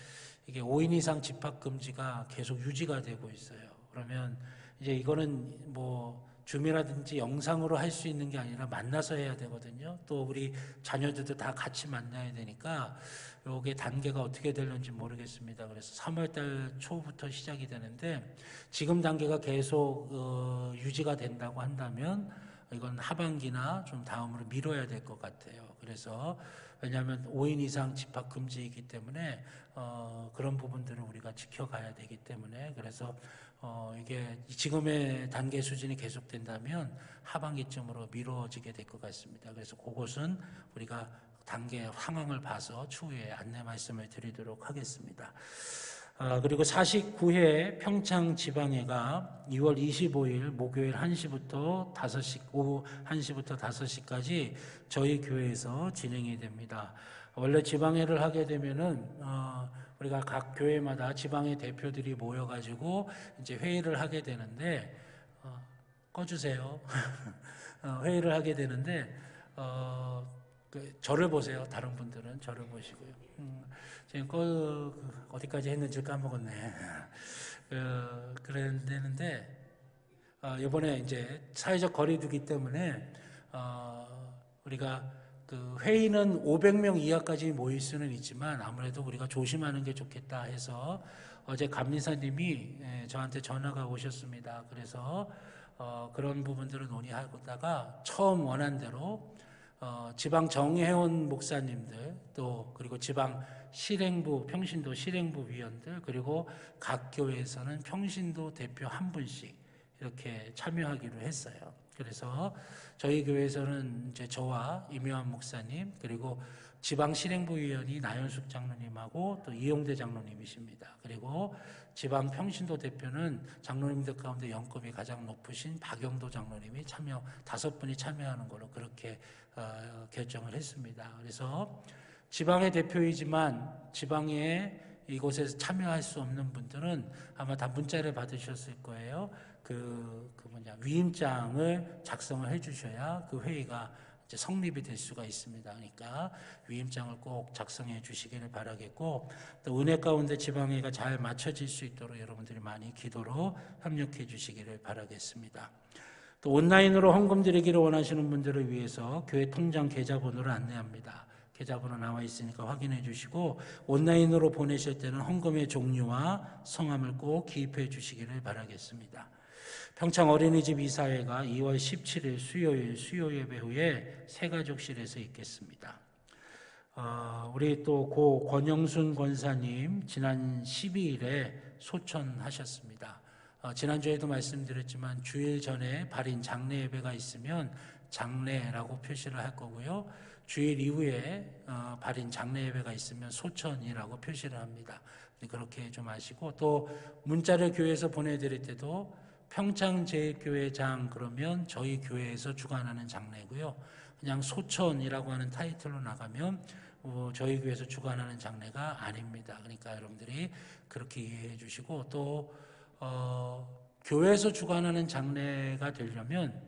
이게 5인 이상 집합 금지가 계속 유지가 되고 있어요. 그러면 이제 이거는 뭐 줌이라든지 영상으로 할 수 있는 게 아니라 만나서 해야 되거든요. 또 우리 자녀들도 다 같이 만나야 되니까 요게 단계가 어떻게 될는지 모르겠습니다. 그래서 3월달 초부터 시작이 되는데 지금 단계가 계속 유지가 된다고 한다면 이건 하반기나 좀 다음으로 미뤄야 될 것 같아요. 그래서 왜냐하면 5인 이상 집합 금지이기 때문에 그런 부분들을 우리가 지켜가야 되기 때문에 그래서 이게 지금의 단계 수준이 계속된다면 하반기쯤으로 미뤄지게 될 것 같습니다. 그래서 그것은 우리가 단계 상황을 봐서 추후에 안내 말씀을 드리도록 하겠습니다. 그리고 49회 평창 지방회가 2월 25일 목요일 1시부터 5시, 오후 1시부터 5시까지 저희 교회에서 진행이 됩니다. 원래 지방회를 하게 되면은 우리가 각 교회마다 지방회 대표들이 모여가지고 이제 회의를 하게 되는데 꺼주세요. 회의를 하게 되는데 저를 보세요. 다른 분들은 저를 보시고요. 지금 어디까지 했는지 까먹었네. 그랬는데 이번에 이제 사회적 거리두기 때문에 우리가 그 회의는 500명 이하까지 모일 수는 있지만 아무래도 우리가 조심하는 게 좋겠다 해서 어제 감리사님이 저한테 전화가 오셨습니다. 그래서 그런 부분들을 논의하다가 처음 원한 대로 지방 정회원 목사님들 또 그리고 지방 실행부 평신도 실행부 위원들 그리고 각 교회에서는 평신도 대표 한 분씩 이렇게 참여하기로 했어요. 그래서 저희 교회에서는 이제 저와 임요한 목사님 그리고 지방 실행부 위원이 나연숙 장로님하고 또 이용대 장로님이십니다. 그리고 지방 평신도 대표는 장로님들 가운데 연급이 가장 높으신 박영도 장로님이 5분이 참여하는 걸로 그렇게 결정을 했습니다. 그래서 지방의 대표이지만 지방에 이곳에서 참여할 수 없는 분들은 아마 다 문자를 받으셨을 거예요. 위임장을 작성을 해주셔야 그 회의가 이제 성립이 될 수가 있습니다. 그러니까 위임장을 꼭 작성해 주시기를 바라겠고 또 은혜 가운데 지방회가 잘 맞춰질 수 있도록 여러분들이 많이 기도로 협력해 주시기를 바라겠습니다. 또 온라인으로 헌금 드리기를 원하시는 분들을 위해서 교회 통장 계좌번호를 안내합니다. 계좌번호 나와 있으니까 확인해 주시고 온라인으로 보내실 때는 헌금의 종류와 성함을 꼭 기입해 주시기를 바라겠습니다. 평창 어린이집 이사회가 2월 17일 수요일 수요 예배 후에 새가족실에서 있겠습니다. 우리 또 고 권영순 권사님 지난 12일에 소천하셨습니다. 지난주에도 말씀드렸지만 주일 전에 발인 장례 예배가 있으면 장례라고 표시를 할 거고요. 주일 이후에 발인 장례 예배가 있으면 소천이라고 표시를 합니다. 그렇게 좀 아시고, 또 문자를 교회에서 보내드릴 때도 평창제일교회장 그러면 저희 교회에서 주관하는 장례고요. 그냥 소천이라고 하는 타이틀로 나가면 저희 교회에서 주관하는 장례가 아닙니다. 그러니까 여러분들이 그렇게 이해해 주시고, 또 교회에서 주관하는 장례가 되려면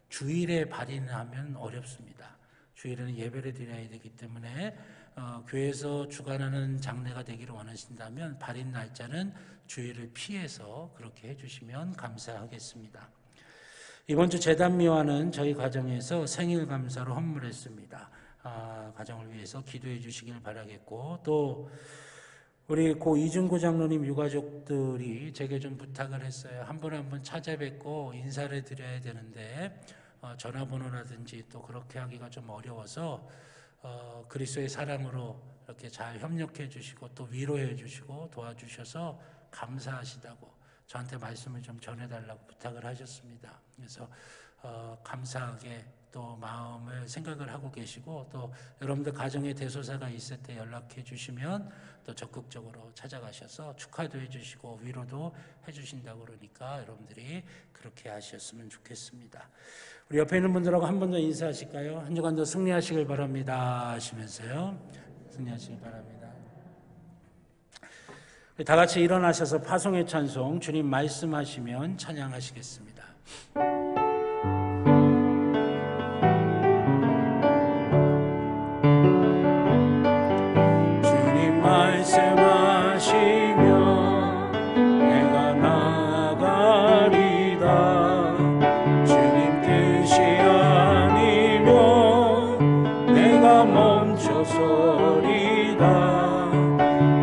주일에 발인하면 어렵습니다. 주일에는 예배를 드려야 되기 때문에 교회에서 주관하는 장례가 되기를 원하신다면 발인 날짜는 주일을 피해서 그렇게 해주시면 감사하겠습니다. 이번 주 재단미화는 저희 가정에서 생일 감사로 헌물했습니다. 가정을 위해서 기도해 주시길 바라겠고, 또 우리 고 이준구 장로님 유가족들이 제게 좀 부탁을 했어요. 한 분 한 분 찾아뵙고 인사를 드려야 되는데 전화번호라든지 또 그렇게 하기가 좀 어려워서 그리스도의 사랑으로 이렇게 잘 협력해 주시고 또 위로해 주시고 도와주셔서 감사하시다고 저한테 말씀을 좀 전해달라고 부탁을 하셨습니다. 그래서 감사하게 또 마음을 생각을 하고 계시고, 또 여러분들 가정에 대소사가 있을 때 연락해 주시면 또 적극적으로 찾아가셔서 축하도 해주시고 위로도 해주신다고 그러니까 여러분들이 그렇게 하셨으면 좋겠습니다. 우리 옆에 있는 분들하고 한 번 더 인사하실까요? 한 주간도 승리하시길 바랍니다 하시면서요. 승리하시길 바랍니다. 다 같이 일어나셔서 파송의 찬송 주님 말씀하시면 찬양하시겠습니다. 말씀하시면 내가 나아가리다. 주님 뜻이 아니면 내가 멈춰서리다.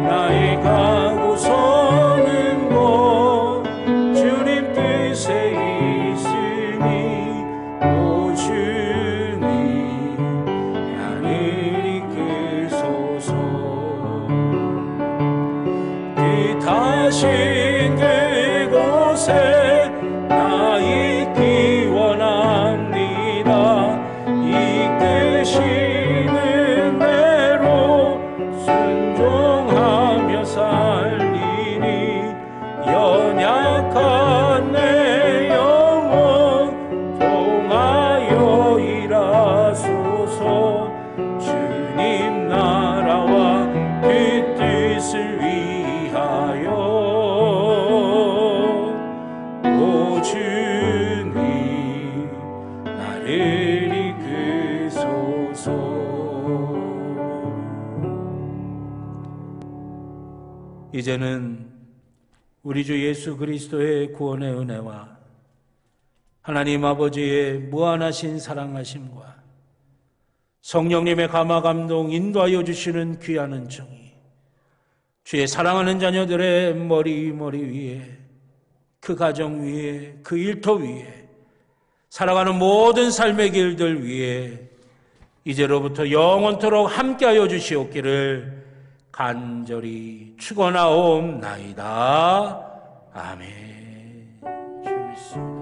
나의 가고 서는 곳 주님 뜻에 있으니 오 주님 나를 이끄소서. 뜻하신 그곳에 나 있기 원합니다. 이끄시는 대로 순종하며 살리니 연약한 내 영혼 통하여 일하소서. 주님 나라와 그 뜻을 위하여 오 주님 나를 이끄소서. 이제는 우리 주 예수 그리스도의 구원의 은혜와 하나님 아버지의 무한하신 사랑하심과 성령님의 감화 감동 인도하여 주시는 귀한 은총이 주의 사랑하는 자녀들의 머리 위에, 그 가정 위에, 그 일터 위에, 살아가는 모든 삶의 길들 위에 이제로부터 영원토록 함께하여 주시옵기를 간절히 축원하옵나이다. 아멘. 주님 믿습니다.